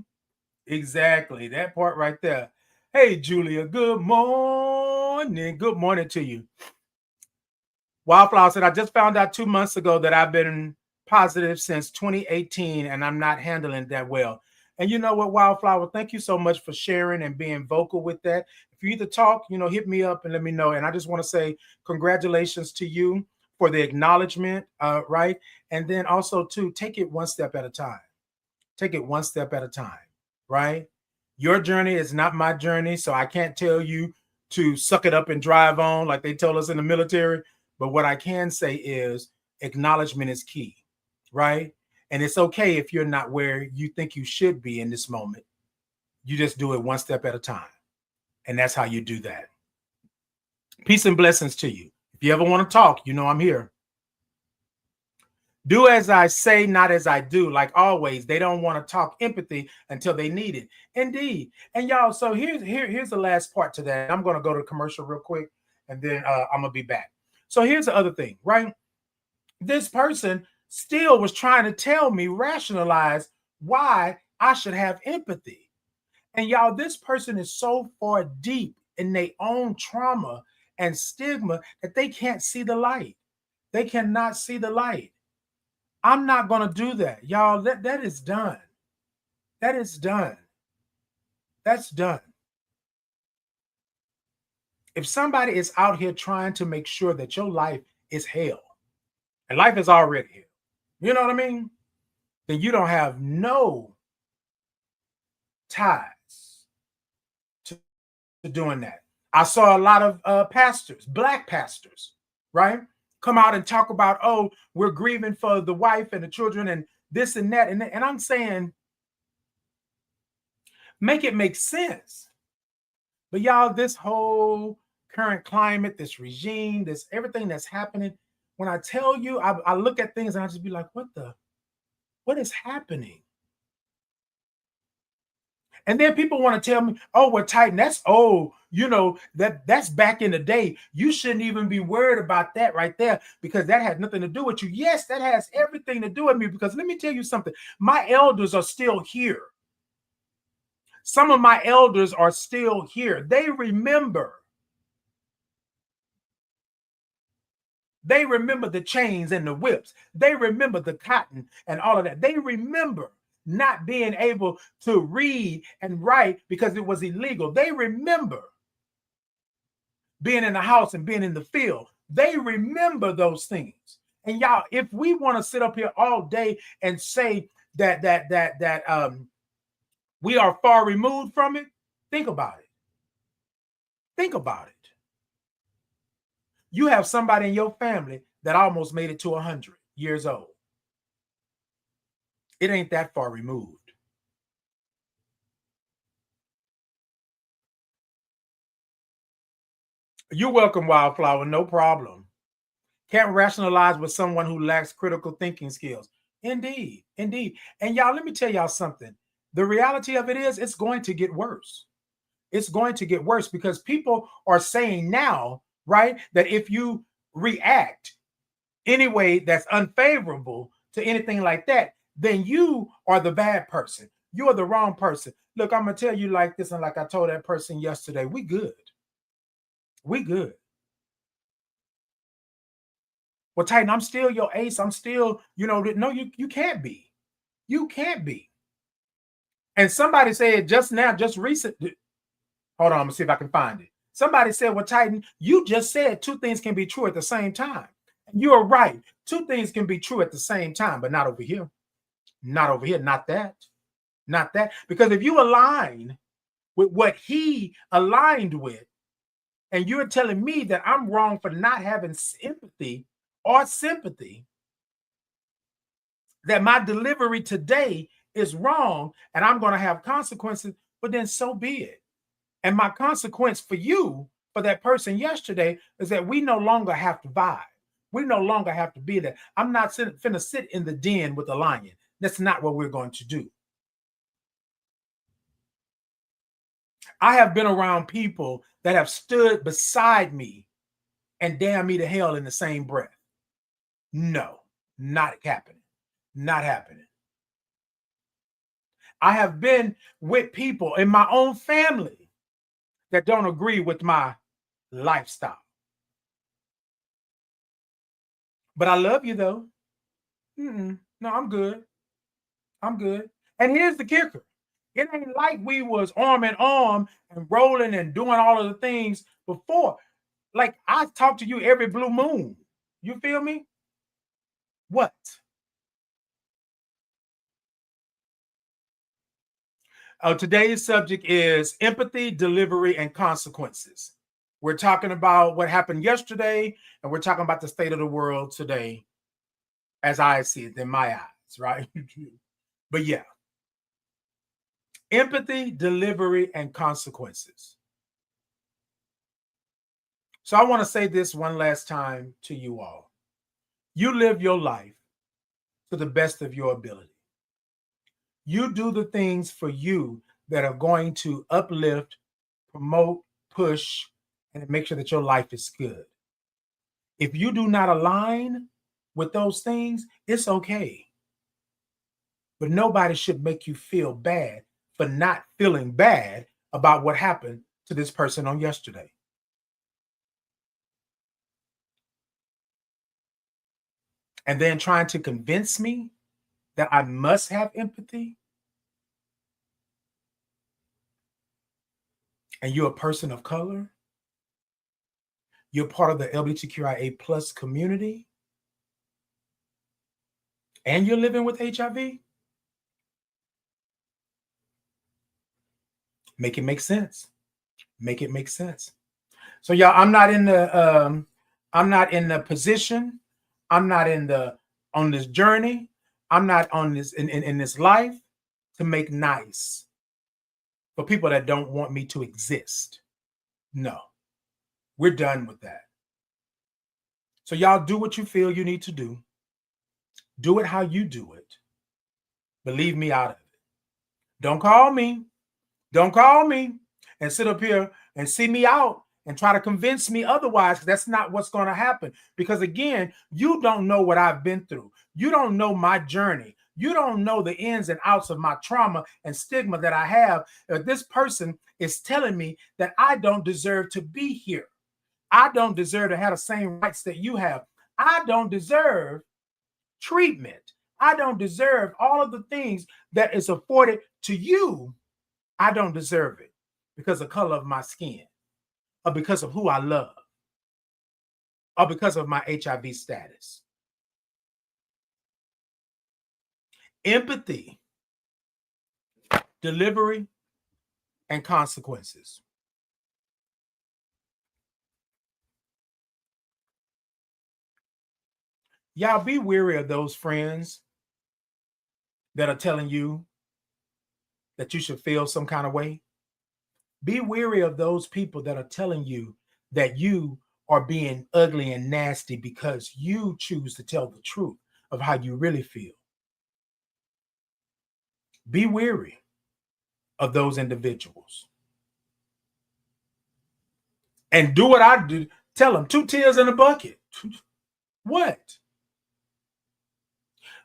exactly. That part right there. Hey, Julia, good morning. Good morning to you. Wildflower said, I just found out 2 months ago that I've been positive since 2018 and I'm not handling that well. And you know what, Wildflower, thank you so much for sharing and being vocal with that. If you either talk, hit me up and let me know. And I just want to say congratulations to you for the acknowledgement, right? And then also, too, take it one step at a time. Take it one step at a time, right? Your journey is not my journey, so I can't tell you to suck it up and drive on like they told us in the military. But what I can say is acknowledgement is key, right? And it's okay if you're not where you think you should be in this moment. You just do it one step at a time. And that's how you do that. Peace and blessings to you. If you ever want to talk, I'm here. Do as I say, not as I do. Like always, they don't want to talk empathy until they need it. Indeed. And y'all, so here's the last part to that. I'm going to go to commercial real quick, and then I'm going to be back. So here's the other thing, right? This person still was trying to tell me, rationalize why I should have empathy. And y'all, this person is so far deep in their own trauma and stigma that they can't see the light. They cannot see the light. I'm not going to do that. Y'all, that is done. That is done. That's done. If somebody is out here trying to make sure that your life is hell, and life is already hell, you know what I mean? Then you don't have no ties to doing that. I saw a lot of pastors, Black pastors, right? Come out and talk about, oh, we're grieving for the wife and the children and this and that. And I'm saying, make it make sense. But y'all, this whole current climate, this regime, this everything that's happening, when I tell you, I look at things and I just be like, what is happening? And then people want to tell me, oh, we're Titan. That's old. That's back in the day. You shouldn't even be worried about that right there because that has nothing to do with you. Yes, that has everything to do with me because let me tell you something. My elders are still here. Some of my elders are still here. They remember. They remember the chains and the whips. They remember the cotton and all of that. They remember not being able to read and write because it was illegal. They remember being in the house and being in the field. They remember those things. And y'all, if we want to sit up here all day and say that we are far removed from it, think about it. Think about it. You have somebody in your family that almost made it to 100 years old. It ain't that far removed. You're welcome, Wildflower. No problem. Can't rationalize with someone who lacks critical thinking skills. Indeed. Indeed. And y'all, let me tell y'all something. The reality of it is it's going to get worse. It's going to get worse because people are saying now, right, that if you react anyway that's unfavorable to anything like that, then you are the bad person. You are the wrong person. Look, I'm going to tell you like this, and like I told that person yesterday, we good. We good. Well, Titan, I'm still your ace. I'm still, no, you can't be. You can't be. And somebody said just now, just recent. Hold on, I'm gonna see if I can find it. Somebody said, well, Titan, you just said two things can be true at the same time. And you are right. Two things can be true at the same time, but not over here. Not over here, not that, not that. Because if you align with what he aligned with, and you're telling me that I'm wrong for not having empathy or sympathy, that my delivery today is wrong and I'm going to have consequences, but then so be it. And my consequence for you, for that person yesterday, is that we no longer have to vibe. We no longer have to be there. I'm not finna sit in the den with the lion. That's not what we're going to do. I have been around people that have stood beside me and damn me to hell in the same breath. No, not happening. Not happening. I have been with people in my own family that don't agree with my lifestyle. But I love you though. No, I'm good. I'm good. And here's the kicker. It ain't like we was arm in arm and rolling and doing all of the things before. Like I talk to you every blue moon. You feel me? What? Today's subject is empathy, delivery, and consequences. We're talking about what happened yesterday, and we're talking about the state of the world today, as I see it in my eyes, right? But yeah, empathy, delivery, and consequences. So I want to say this one last time to you all. You live your life to the best of your ability. You do the things for you that are going to uplift, promote, push, and make sure that your life is good. If you do not align with those things, it's okay. But nobody should make you feel bad for not feeling bad about what happened to this person on yesterday. And then trying to convince me that I must have empathy. And you're a person of color. You're part of the LGBTQIA plus community. And you're living with HIV. Make it make sense. Make it make sense. So y'all, I'm not in the position. I'm not on this journey. I'm not on this in this life to make nice for people that don't want me to exist. No, we're done with that. So y'all do what you feel you need to do. Do it how you do it. But leave me out of it. Don't call me. Don't call me and sit up here and see me out and try to convince me otherwise. That's not what's going to happen. Because again, you don't know what I've been through. You don't know my journey. You don't know the ins and outs of my trauma and stigma that I have. This person is telling me that I don't deserve to be here. I don't deserve to have the same rights that you have. I don't deserve treatment. I don't deserve all of the things that is afforded to you. I don't deserve it because of the color of my skin, or because of who I love, or because of my HIV status. Empathy, delivery, and consequences. Y'all be wary of those friends that are telling you that you should feel some kind of way. Be wary of those people that are telling you that you are being ugly and nasty because you choose to tell the truth of how you really feel. Be wary of those individuals. And do what I do. Tell them 2 tears in a bucket. What?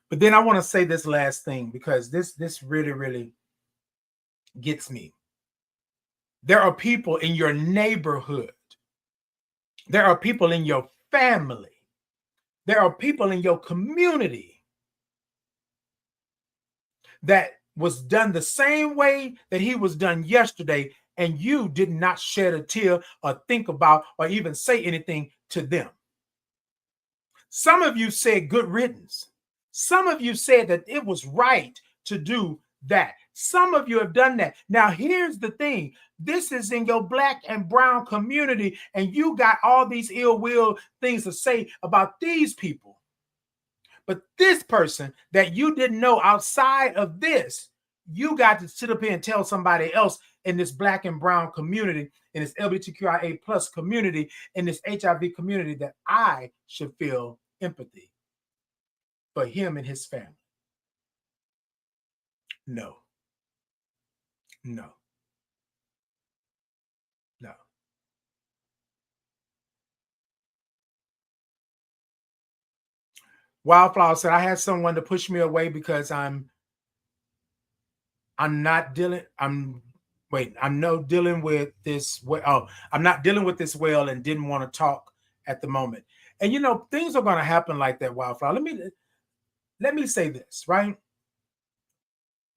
But then I want to say this last thing because this really, really gets me. There are people in your neighborhood. There are people in your family. There are people in your community that was done the same way that he was done yesterday, and you did not shed a tear or think about or even say anything to them. Some of you said good riddance. Some of you said that it was right to do that. Some of you have done that. Now, here's the thing. This is in your black and brown community, and you got all these ill will things to say about these people. But this person that you didn't know outside of this, you got to sit up here and tell somebody else in this black and brown community, in this LGBTQIA plus community, in this HIV community, that I should feel empathy for him and his family. No. No. No. Wildflower said, I had someone to push me away because I'm not dealing, I'm dealing with this. Oh, I'm not dealing with this well and didn't want to talk at the moment. And you know, things are going to happen like that, Wildflower. Let me say this, right?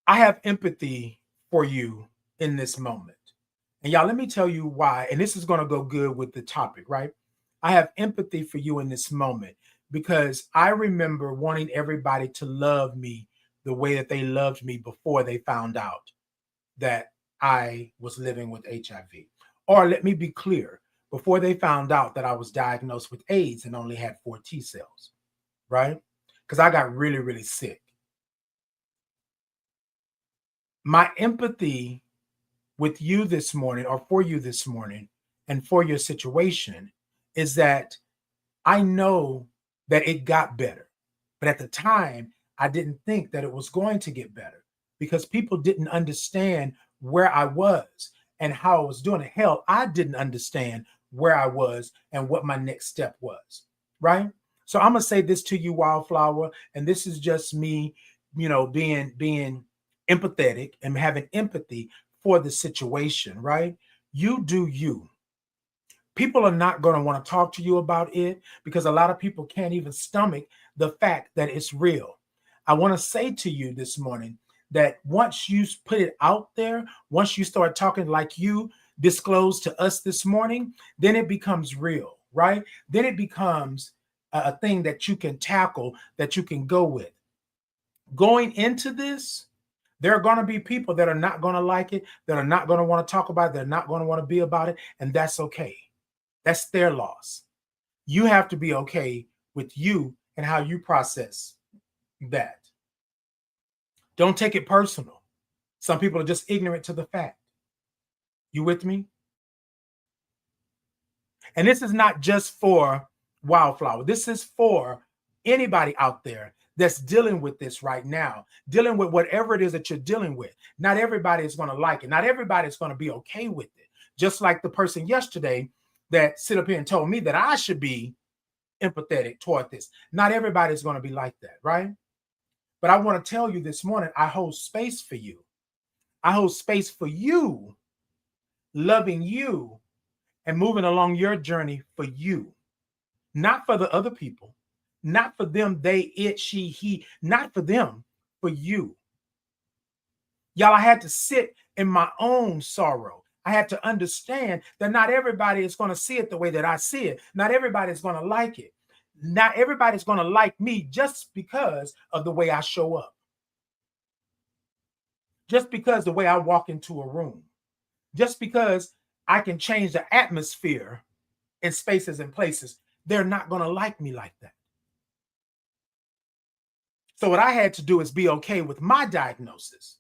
I have empathy for you in this moment. And y'all, let me tell you why. And this is going to go good with the topic, right? I have empathy for you in this moment because I remember wanting everybody to love me the way that they loved me before they found out that I was living with HIV. Or let me be clear, before they found out that I was diagnosed with AIDS and only had 4 T cells, right? Because I got really, really sick. My empathy with you this morning, or for you this morning, and for your situation is that I know that it got better. But at the time, I didn't think that it was going to get better because people didn't understand where I was and how I was doing it. Hell, I didn't understand where I was and what my next step was, right? So I'm going to say this to you, Wildflower, and this is just me, being empathetic and having empathy for the situation, right? You do you. People are not going to want to talk to you about it because a lot of people can't even stomach the fact that it's real. I want to say to you this morning that once you put it out there, once you start talking like you disclosed to us this morning, then it becomes real, right? Then it becomes a thing that you can tackle, that you can go with. Going into this, there are going to be people that are not going to like it, that are not going to want to talk about it, they're not going to want to be about it, and that's okay. That's their loss. You have to be okay with you and how you process that. Don't take it personal. Some people are just ignorant to the fact. You with me? And this is not just for Wildflower. This is for anybody out there that's dealing with this right now, dealing with whatever it is that you're dealing with. Not everybody is going to like it. Not everybody is going to be okay with it. Just like the person yesterday that sit up here and told me that I should be empathetic toward this. Not everybody is going to be like that, right? But I want to tell you this morning, I hold space for you. I hold space for you, loving you and moving along your journey for you, not for the other people, not for them, they, it, she, he, not for them, for you. Y'all, I had to sit in my own sorrow. I had to understand that not everybody is going to see it the way that I see it. Not everybody is going to like it. Not everybody's going to like me just because of the way I show up. Just because the way I walk into a room. Just because I can change the atmosphere in spaces and places, they're not going to like me like that. So what I had to do is be okay with my diagnosis.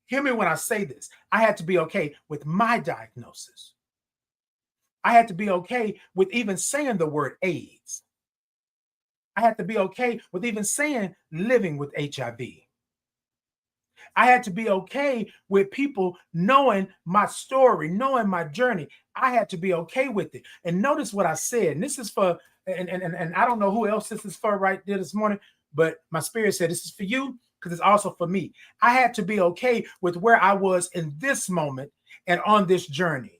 Hear me when I say this. I had to be okay with my diagnosis. I had to be okay with even saying the word AIDS. I had to be okay with even saying living with HIV. I had to be okay with people knowing my story, knowing my journey. I had to be okay with it. And notice what I said. And this is for, and I don't know who else this is for right there this morning, but my spirit said this is for you because it's also for me. I had to be okay with where I was in this moment and on this journey.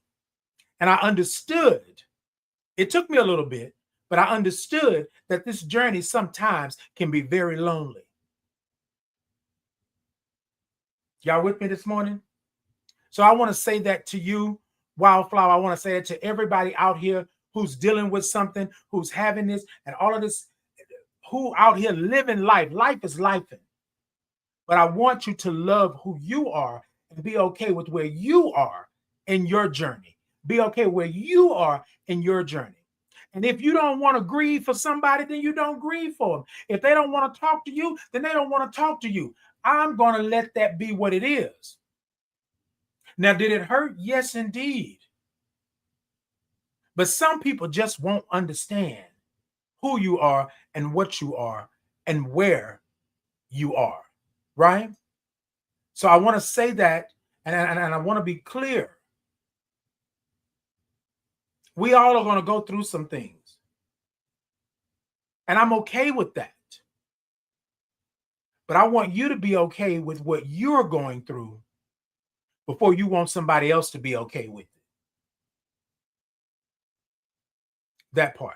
And I understood. It took me a little bit, but I understood that this journey sometimes can be very lonely. Y'all with me this morning? So I want to say that to you, Wildflower. I want to say that to everybody out here who's dealing with something, who's having this and all of this. who out here living life. Life is life. But I want you to love who you are and be okay with where you are in your journey. Be okay where you are in your journey. And if you don't want to grieve for somebody, then you don't grieve for them. If they don't want to talk to you, then they don't want to talk to you. I'm going to let that be what it is. Now, did it hurt? Yes, indeed. But some people just won't understand who you are and what you are and where you are, right? So I want to say that, and I want to be clear. We all are going to go through some things. And I'm okay with that. But I want you to be okay with what you're going through before you want somebody else to be okay with it. That part.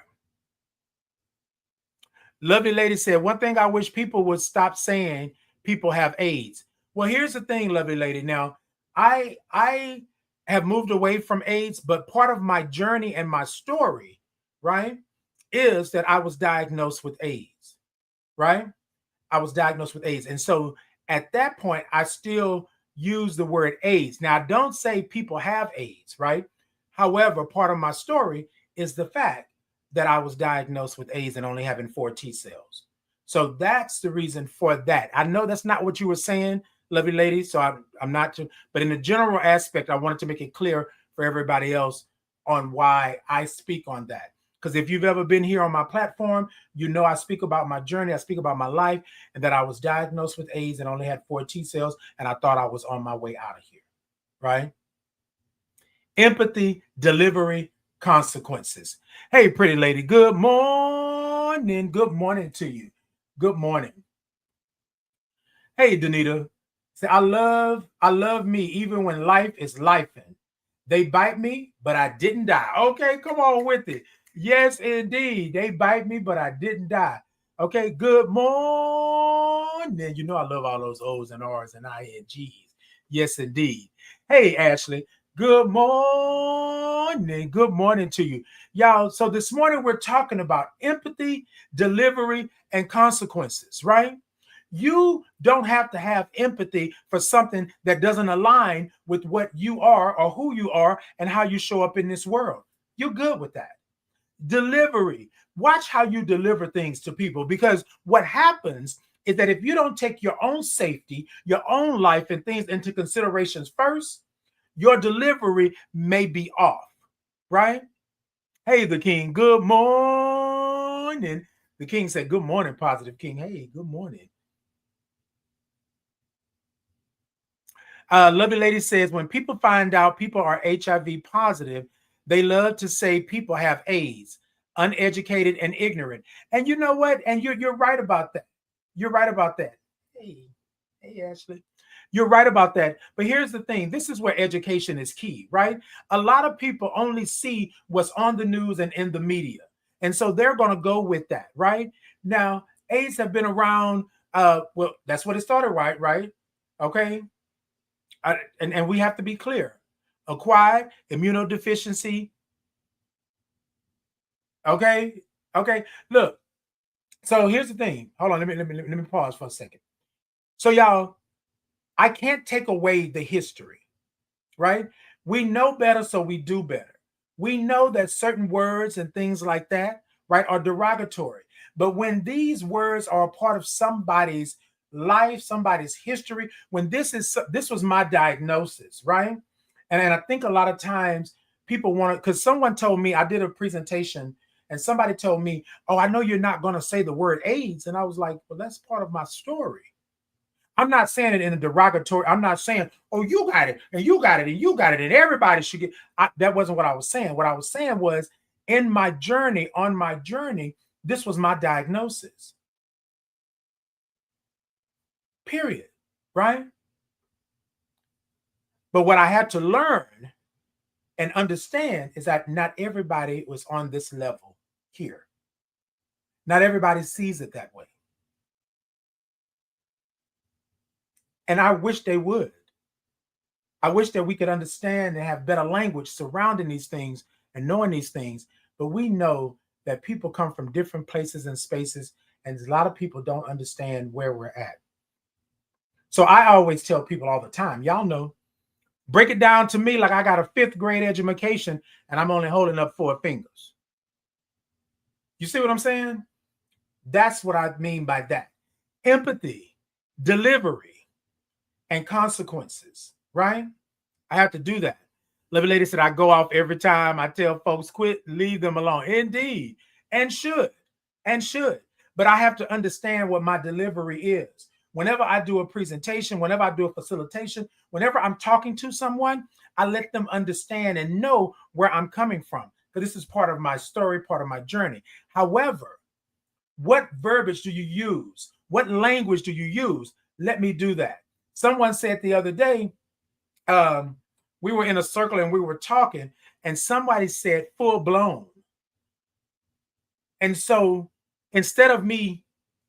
Lovely lady said, one thing I wish people would stop saying people have AIDS. Well, here's the thing, lovely lady. Now, I have moved away from AIDS, but part of my journey and my story, right, is that I was diagnosed with AIDS, right? I was diagnosed with AIDS. And so at that point, I still use the word AIDS. Now, I don't say people have AIDS, right? However, part of my story is the fact that I was diagnosed with AIDS and only having 4 T cells. So that's the reason for that. I know that's not what you were saying, lovely lady. So I'm not, but in the general aspect, I wanted to make it clear for everybody else on why I speak on that. Because if you've ever been here on my platform, you know I speak about my journey, I speak about my life, and that I was diagnosed with AIDS and only had 4 T cells, and I thought I was on my way out of here, right? Empathy, delivery, consequences. Hey, pretty lady, good morning. Good morning to you. Good morning. Hey, Danita. Say, I love me even when life is lifing. They bite me, but I didn't die. Okay, come on with it. Yes, indeed. They bite me, but I didn't die. Okay, good morning. You know I love all those O's and R's and INGs. Yes, indeed. Hey, Ashley. Good morning. Good morning to you. Y'all, so this morning we're talking about empathy, delivery, and consequences, right? You don't have to have empathy for something that doesn't align with what you are or who you are and how you show up in this world. You're good with that. Delivery. Watch how you deliver things to people, because what happens is that if you don't take your own safety, your own life and things into considerations first, your delivery may be off, right? Hey, the king, good morning. The king said, good morning, positive king. Hey, good morning. Lovely lady says, when people find out people are HIV positive, they love to say people have AIDS, uneducated and ignorant. And you know what? And you're right about that. You're right about that. Hey, Ashley. You're right about that. But here's the thing. This is where education is key, right? A lot of people only see what's on the news and in the media. And so they're going to go with that, right? Now, AIDS have been around. Well, that's what it started, right? Okay. And we have to be clear. Acquired immunodeficiency. Okay. Look. So here's the thing. Hold on. Let me pause for a second. So y'all, I can't take away the history, right? We know better, so we do better. We know that certain words and things like that, right, are derogatory. But when these words are a part of somebody's life, somebody's history, when this was my diagnosis, right? And I think a lot of times people want to, because someone told me, I did a presentation and somebody told me, oh, I know you're not going to say the word AIDS. And I was like, well, that's part of my story. I'm not saying it in a derogatory. I'm not saying, oh, you got it, and you got it, and you got it, and everybody should get. That wasn't what I was saying. What I was saying was, in my journey, on my journey, this was my diagnosis. Period. Right? But what I had to learn and understand is that not everybody was on this level here. Not everybody sees it that way. And I wish they would. I wish that we could understand and have better language surrounding these things and knowing these things. But we know that people come from different places and spaces, And a lot of people don't understand where we're at. So I always tell people all the time, y'all know, break it down to me like I got a 5th grade education and I'm only holding up 4 fingers. You see what I'm saying? That's what I mean by that. Empathy, delivery, and consequences, right? I have to do that. Living Lady said, I go off every time I tell folks quit, leave them alone. Indeed, and should. But I have to understand what my delivery is. Whenever I do a presentation, whenever I do a facilitation, whenever I'm talking to someone, I let them understand and know where I'm coming from. Because this is part of my story, part of my journey. However, what verbiage do you use? What language do you use? Let me do that. Someone said the other day, we were in a circle and we were talking, and somebody said full blown. And so instead of me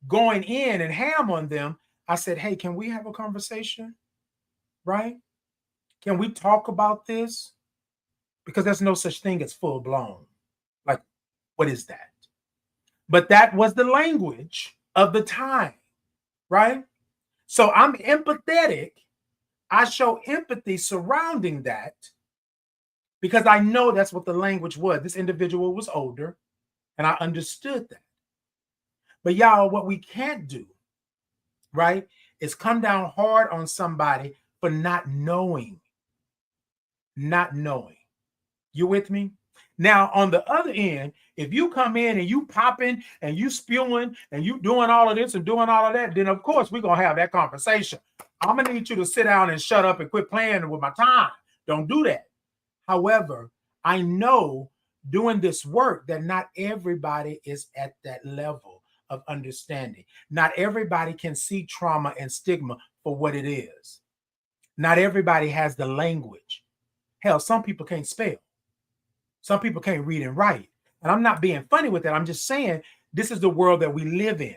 going in and ham on them, I said, hey, can we have a conversation? Right? Can we talk about this? Because there's no such thing as full blown. Like, what is that? But that was the language of the time, right? So I'm empathetic. I show empathy surrounding that because I know that's what the language was. This individual was older and I understood that. But y'all, what we can't do, right, is come down hard on somebody for not knowing. Not knowing. You with me? Now, on the other end, if you come in and you popping and you spewing and you doing all of this and doing all of that, then of course we're going to have that conversation. I'm going to need you to sit down and shut up and quit playing with my time. Don't do that. However, I know doing this work that not everybody is at that level of understanding. Not everybody can see trauma and stigma for what it is. Not everybody has the language. Hell, some people can't spell. Some people can't read and write. And I'm not being funny with that. I'm just saying this is the world that we live in.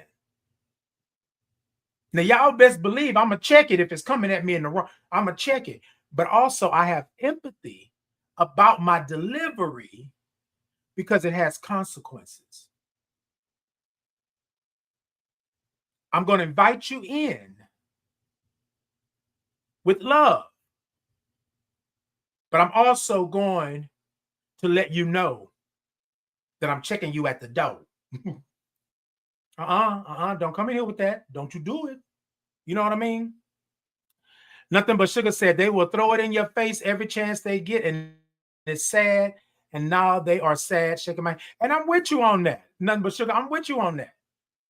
Now, y'all best believe I'm going to check it if it's coming at me in the wrong. I'm going to check it. But also I have empathy about my delivery because it has consequences. I'm going to invite you in with love. But I'm also going to let you know that I'm checking you at the door. Don't come in here with that. Don't you do it. You know what I mean? Nothing But Sugar said they will throw it in your face every chance they get, and it's sad. And now they are sad, shaking my head. And I'm with you on that. Nothing But Sugar, I'm with you on that.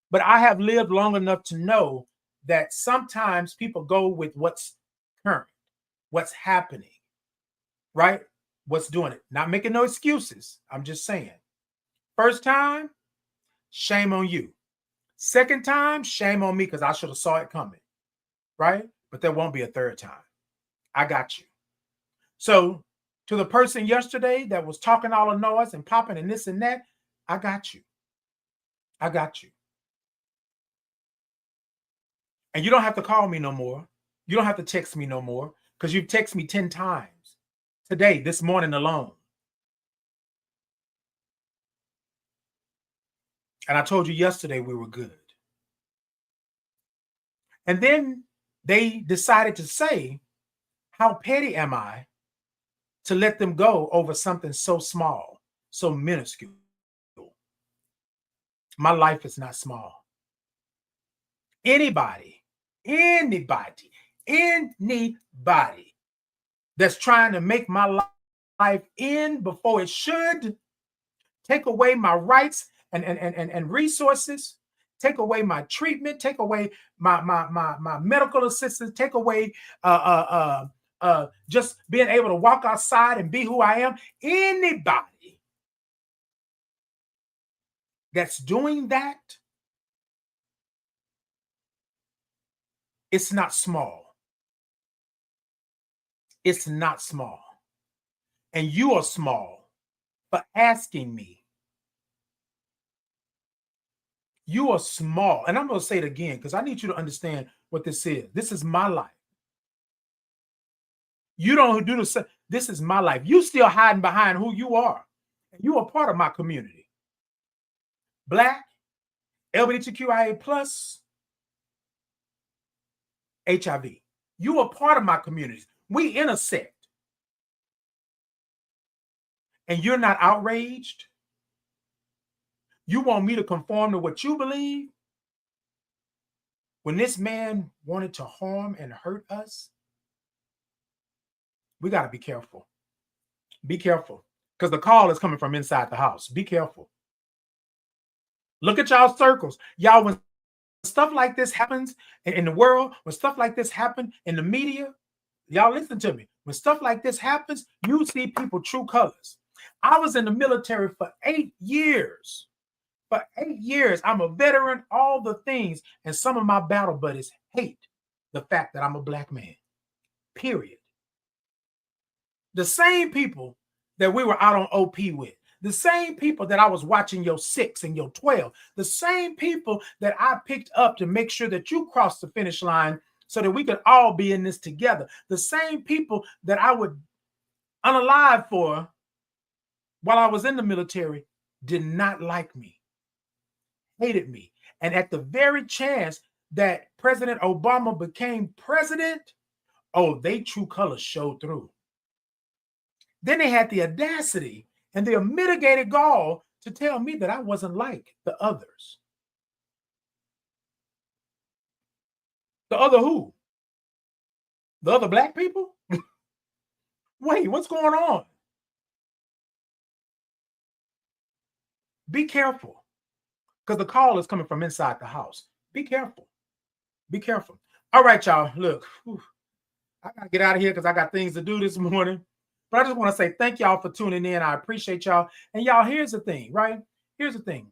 But I have lived long enough to know that sometimes people go with what's current, what's happening, right? What's doing it. Not making no excuses. I'm just saying. First time, shame on you. Second time, shame on me because I should have saw it coming, right? But there won't be a third time. I got you. So to the person yesterday that was talking all the noise and popping and this and that, I got you. I got you. And you don't have to call me no more. You don't have to text me no more because you've texted me 10 times today, this morning alone. And I told you yesterday we were good. And then they decided to say, how petty am I to let them go over something so small, so minuscule? My life is not small. Anybody that's trying to make my life end before it should, take away my rights and resources, take away my treatment, take away my medical assistance, take away just being able to walk outside and be who I am. Anybody that's doing that, it's not small. It's not small. And you are small for asking me. You are small. And I'm going to say it again because I need you to understand what this is. This is my life. You don't do the same. This is my life. You still hiding behind who you are. You are part of my community. Black, LGBTQIA plus, HIV. You are part of my communities. We intersect. And you're not outraged? You want me to conform to what you believe? When this man wanted to harm and hurt us, we got to be careful. Be careful. Because the call is coming from inside the house. Be careful. Look at y'all circles. Y'all, when stuff like this happens in the world, when stuff like this happens in the media, y'all listen to me. When stuff like this happens, you see people true colors. I was in the military for 8 years. For 8 years, I'm a veteran, all the things. And some of my battle buddies hate the fact that I'm a black man. Period. The same people that we were out on OP with, the same people that I was watching your 6 and your 12, the same people that I picked up to make sure that you crossed the finish line so that we could all be in this together. The same people that I would unalive for while I was in the military did not like me, hated me. And at the very chance that President Obama became president, oh, they true colors showed through. Then they had the audacity and the unmitigated gall to tell me that I wasn't like the others. The other who? The other black people? Wait, what's going on? Be careful, because the call is coming from inside the house. Be careful. Be careful. All right, y'all. Look, I got to get out of here because I got things to do this morning. But I just want to say thank y'all for tuning in. I appreciate y'all. And y'all, here's the thing, right? Here's the thing.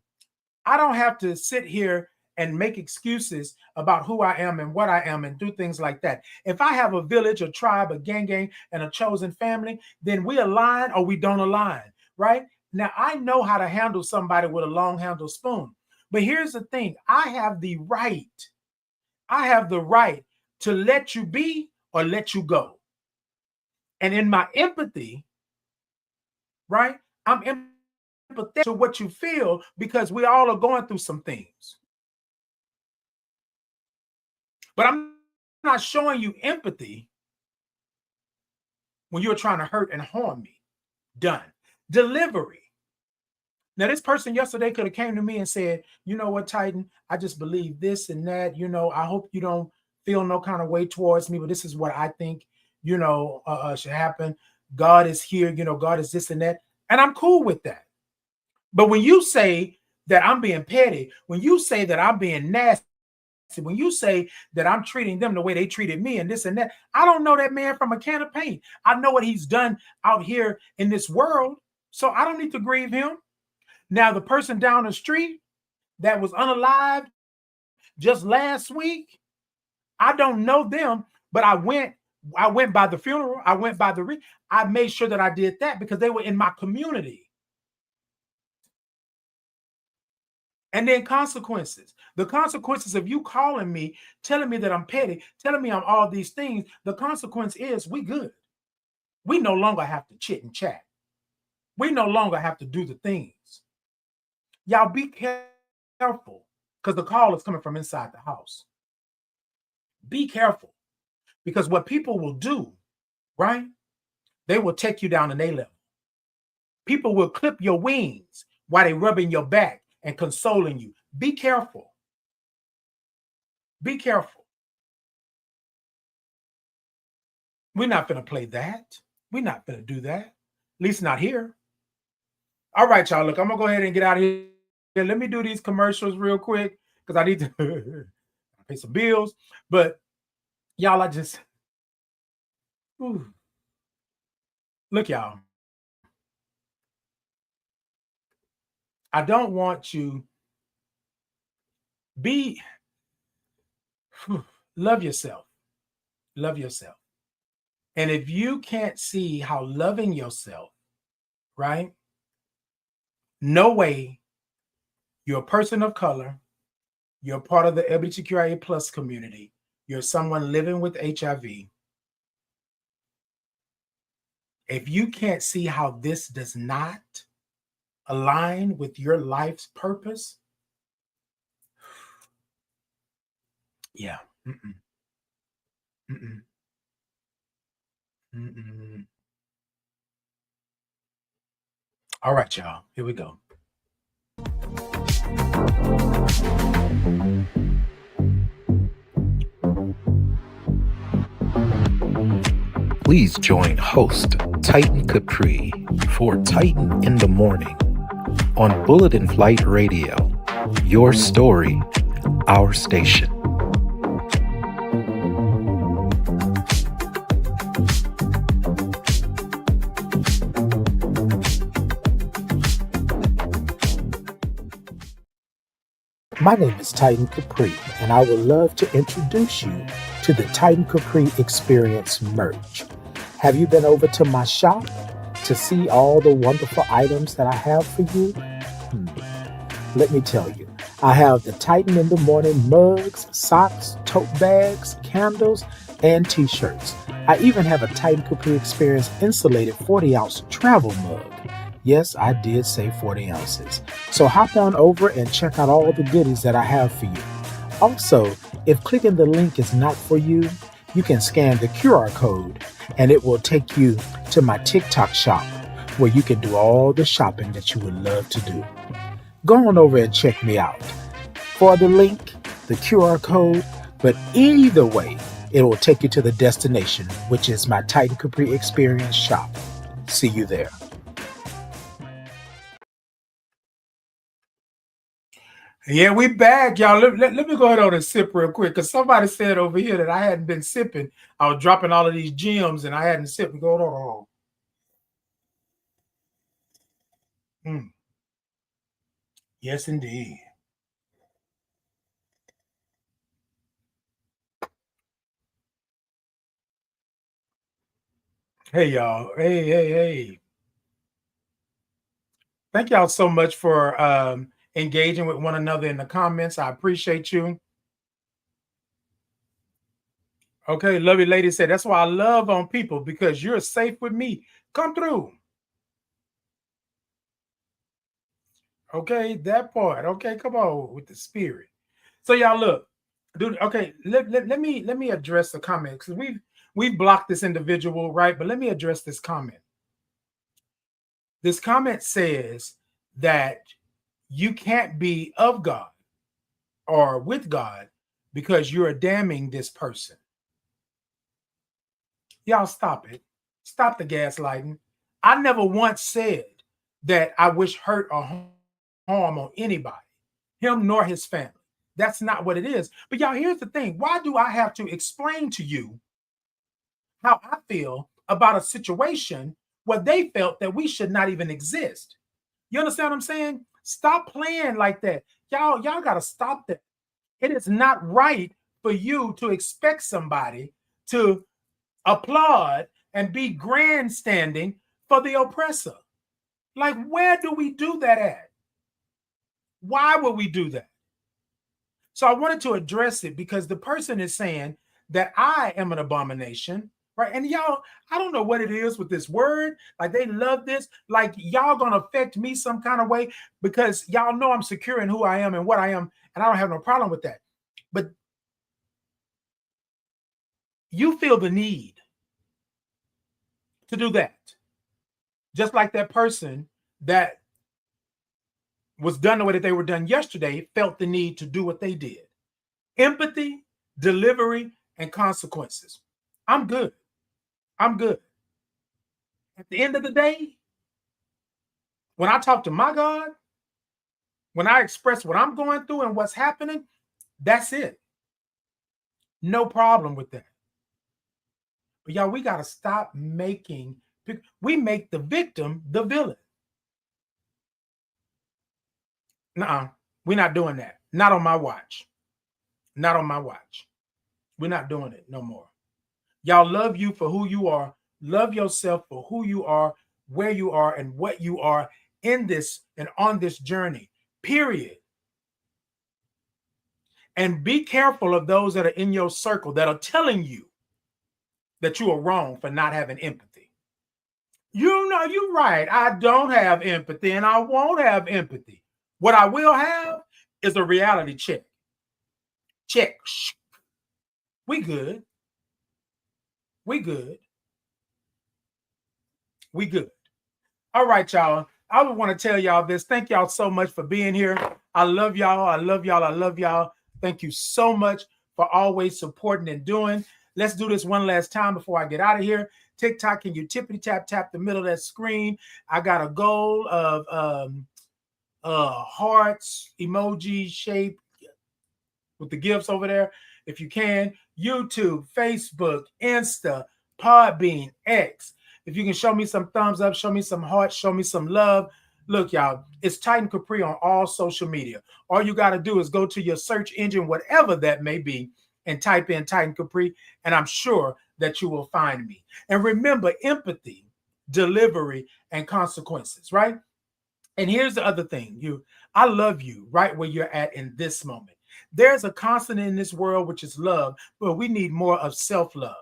I don't have to sit here and make excuses about who I am and what I am and do things like that. If I have a village, a tribe, a gang, and a chosen family, then we align or we don't align, right? Now, I know how to handle somebody with a long handled spoon. But here's the thing. I have the right to let you be or let you go. And in my empathy, right, I'm empathetic to what you feel because we all are going through some things. But I'm not showing you empathy when you're trying to hurt and harm me. Done. Delivery. Now, this person yesterday could have came to me and said, you know what, Titan, I just believe this and that. You know, I hope you don't feel no kind of way towards me, but this is what I think, you know, should happen. God is here, you know, God is this and that. And I'm cool with that. But when you say that I'm being petty, when you say that I'm being nasty, when you say that I'm treating them the way they treated me and this and that, I don't know that man from a can of paint. I know what he's done out here in this world, so I don't need to grieve him. Now, the person down the street that was unalived just last week, I don't know them, but I went by the funeral. I went by I made sure that I did that because they were in my community. And then consequences. The consequences of you calling me, telling me that I'm petty, telling me I'm all these things, the consequence is we good. We no longer have to chit and chat. We no longer have to do the things. Y'all be careful because the call is coming from inside the house. Be careful because what people will do, right? They will take you down to their level. People will clip your wings while they rubbing your back and consoling you. Be careful. Be careful. We're not going to play that. We're not going to do that. At least not here. All right, y'all. Look, I'm going to go ahead and get out of here. Let me do these commercials real quick because I need to pay some bills. But y'all, I just... Look, y'all. I don't want you... Love yourself. Love yourself. And if you can't see how loving yourself, right? No way you're a person of color, you're part of the LGBTQIA plus community, you're someone living with HIV. If you can't see how this does not align with your life's purpose, Yeah. Mm-mm. Mm-mm. Mm-mm. All right, y'all. Here we go. Please join host Titan Capri for Titan in the Morning on Bulletin Flight Radio. Your story, our station. My name is Titan Capri, and I would love to introduce you to the Titan Capri Experience merch. Have you been over to my shop to see all the wonderful items that I have for you? Let me tell you, I have the Titan in the Morning mugs, socks, tote bags, candles, and t-shirts. I even have a Titan Capri Experience insulated 40-ounce travel mug. Yes, I did say 40 ounces. So hop on over and check out all the goodies that I have for you. Also, if clicking the link is not for you, you can scan the QR code and it will take you to my TikTok shop where you can do all the shopping that you would love to do. Go on over and check me out. For the link, the QR code, but either way, it will take you to the destination, which is my Titan Capri Experience shop. See you there. Yeah, we back, y'all. Let me go ahead on and sip real quick because somebody said over here that I hadn't been sipping. I was dropping all of these gems and I hadn't sipped. Go on. Yes, indeed. Hey, y'all. Hey. Thank y'all so much for engaging with one another in the comments. I appreciate you. Okay, lovely lady said, that's why I love on people because you're safe with me. Come through. Okay, that part. Okay, come on with the spirit. So y'all look, dude. Okay, let me address the comment because we've blocked this individual, right? But let me address this comment. This comment says that you can't be of God or with God because you're damning this person. Y'all stop it. Stop the gaslighting. I never once said that I wish hurt or harm on anybody, him nor his family. That's not what it is. But y'all, here's the thing. Why do I have to explain to you how I feel about a situation where they felt that we should not even exist? You understand what I'm saying? Stop playing like that. Y'all got to stop that. It is not right for you to expect somebody to applaud and be grandstanding for the oppressor. Like, where do we do that at? Why would we do that? So I wanted to address it because the person is saying that I am an abomination, right? And y'all, I don't know what it is with this word. Like, they love this. Like, y'all gonna affect me some kind of way because y'all know I'm secure in who I am and what I am, and I don't have no problem with that. But you feel the need to do that. Just like that person that was done the way that they were done yesterday felt the need to do what they did. Empathy, delivery, and consequences. I'm good. I'm good. At the end of the day, when I talk to my God, when I express what I'm going through and what's happening, that's it. No problem with that. But y'all, we got to stop making, we make the victim the villain. Nuh-uh. We're not doing that. Not on my watch. Not on my watch. We're not doing it no more. Y'all, love you for who you are. Love yourself for who you are, where you are, and what you are in this and on this journey, period. And be careful of those that are in your circle that are telling you that you are wrong for not having empathy. You know, you're right. I don't have empathy and I won't have empathy. What I will have is a reality check. Check. We good. We good. We good. All right, y'all. I would want to tell y'all this. Thank y'all so much for being here. I love y'all. I love y'all. I love y'all. Thank you so much for always supporting and doing. Let's do this one last time before I get out of here. TikTok, can you tippity tap the middle of that screen? I got a goal of hearts, emoji shape with the gifts over there. If you can, YouTube, Facebook, Insta, Podbean, X. If you can show me some thumbs up, show me some hearts, show me some love. Look, y'all, it's Titan Capri on all social media. All you got to do is go to your search engine, whatever that may be, and type in Titan Capri, and I'm sure that you will find me. And remember, empathy, delivery, and consequences, right? And here's the other thing. I love you right where you're at in this moment. There's a constant in this world, which is love, but we need more of self-love.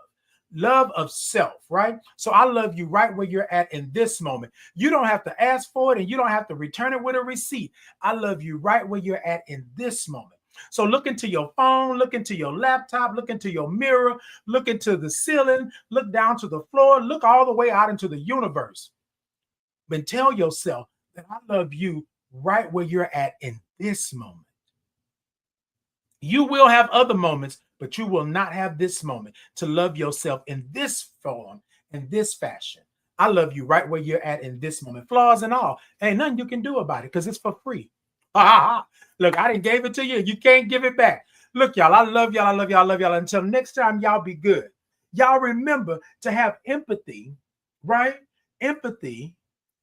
Love of self, right? So I love you right where you're at in this moment. You don't have to ask for it and you don't have to return it with a receipt. I love you right where you're at in this moment. So look into your phone, look into your laptop, look into your mirror, look into the ceiling, look down to the floor, look all the way out into the universe. And tell yourself that I love you right where you're at in this moment. You will have other moments, but you will not have this moment to love yourself in this form, in this fashion. I love you right where you're at in this moment, flaws and all. Ain't nothing you can do about it because it's for free. Look, I didn't give it to you. You can't give it back. Look, y'all, I love y'all. I love y'all. I love y'all. Until next time, y'all be good. Y'all remember to have empathy, right? Empathy,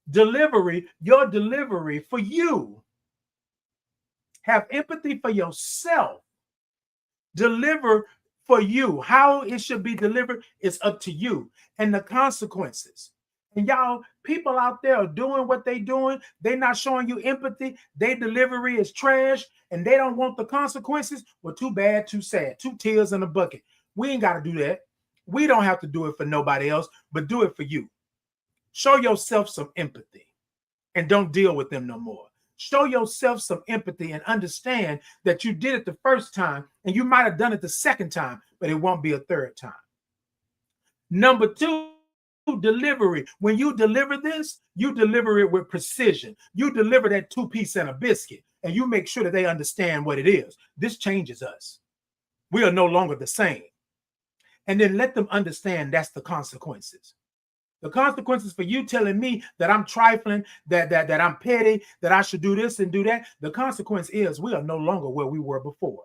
delivery, your delivery for you. Have empathy for yourself. Deliver for you. How it should be delivered is up to you and the consequences. And y'all, people out there are doing what they doing. They're not showing you empathy. Their delivery is trash and they don't want the consequences. Well, too bad, too sad. 2 tears in a bucket. We ain't got to do that. We don't have to do it for nobody else, but do it for you. Show yourself some empathy and don't deal with them no more. Show yourself some empathy and understand that you did it the first time and you might have done it the second time, but it won't be a third time. Number 2, delivery. When you deliver this, you deliver it with precision. You deliver that 2-piece and a biscuit, and you make sure that they understand what it is. This changes us. We are no longer the same. And then let them understand that's the consequences. The consequences for you telling me that I'm trifling, that I'm petty, that I should do this and do that. The consequence is we are no longer where we were before.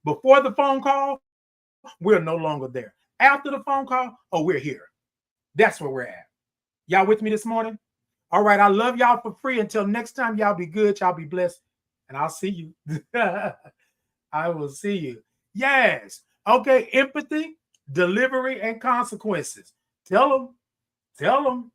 Before the phone call, we're no longer there. After the phone call, oh, we're here. That's where we're at. Y'all with me this morning? All right. I love y'all for free. Until next time, y'all be good. Y'all be blessed. And I'll see you. I will see you. Yes. Okay. Empathy, delivery, and consequences. Tell them.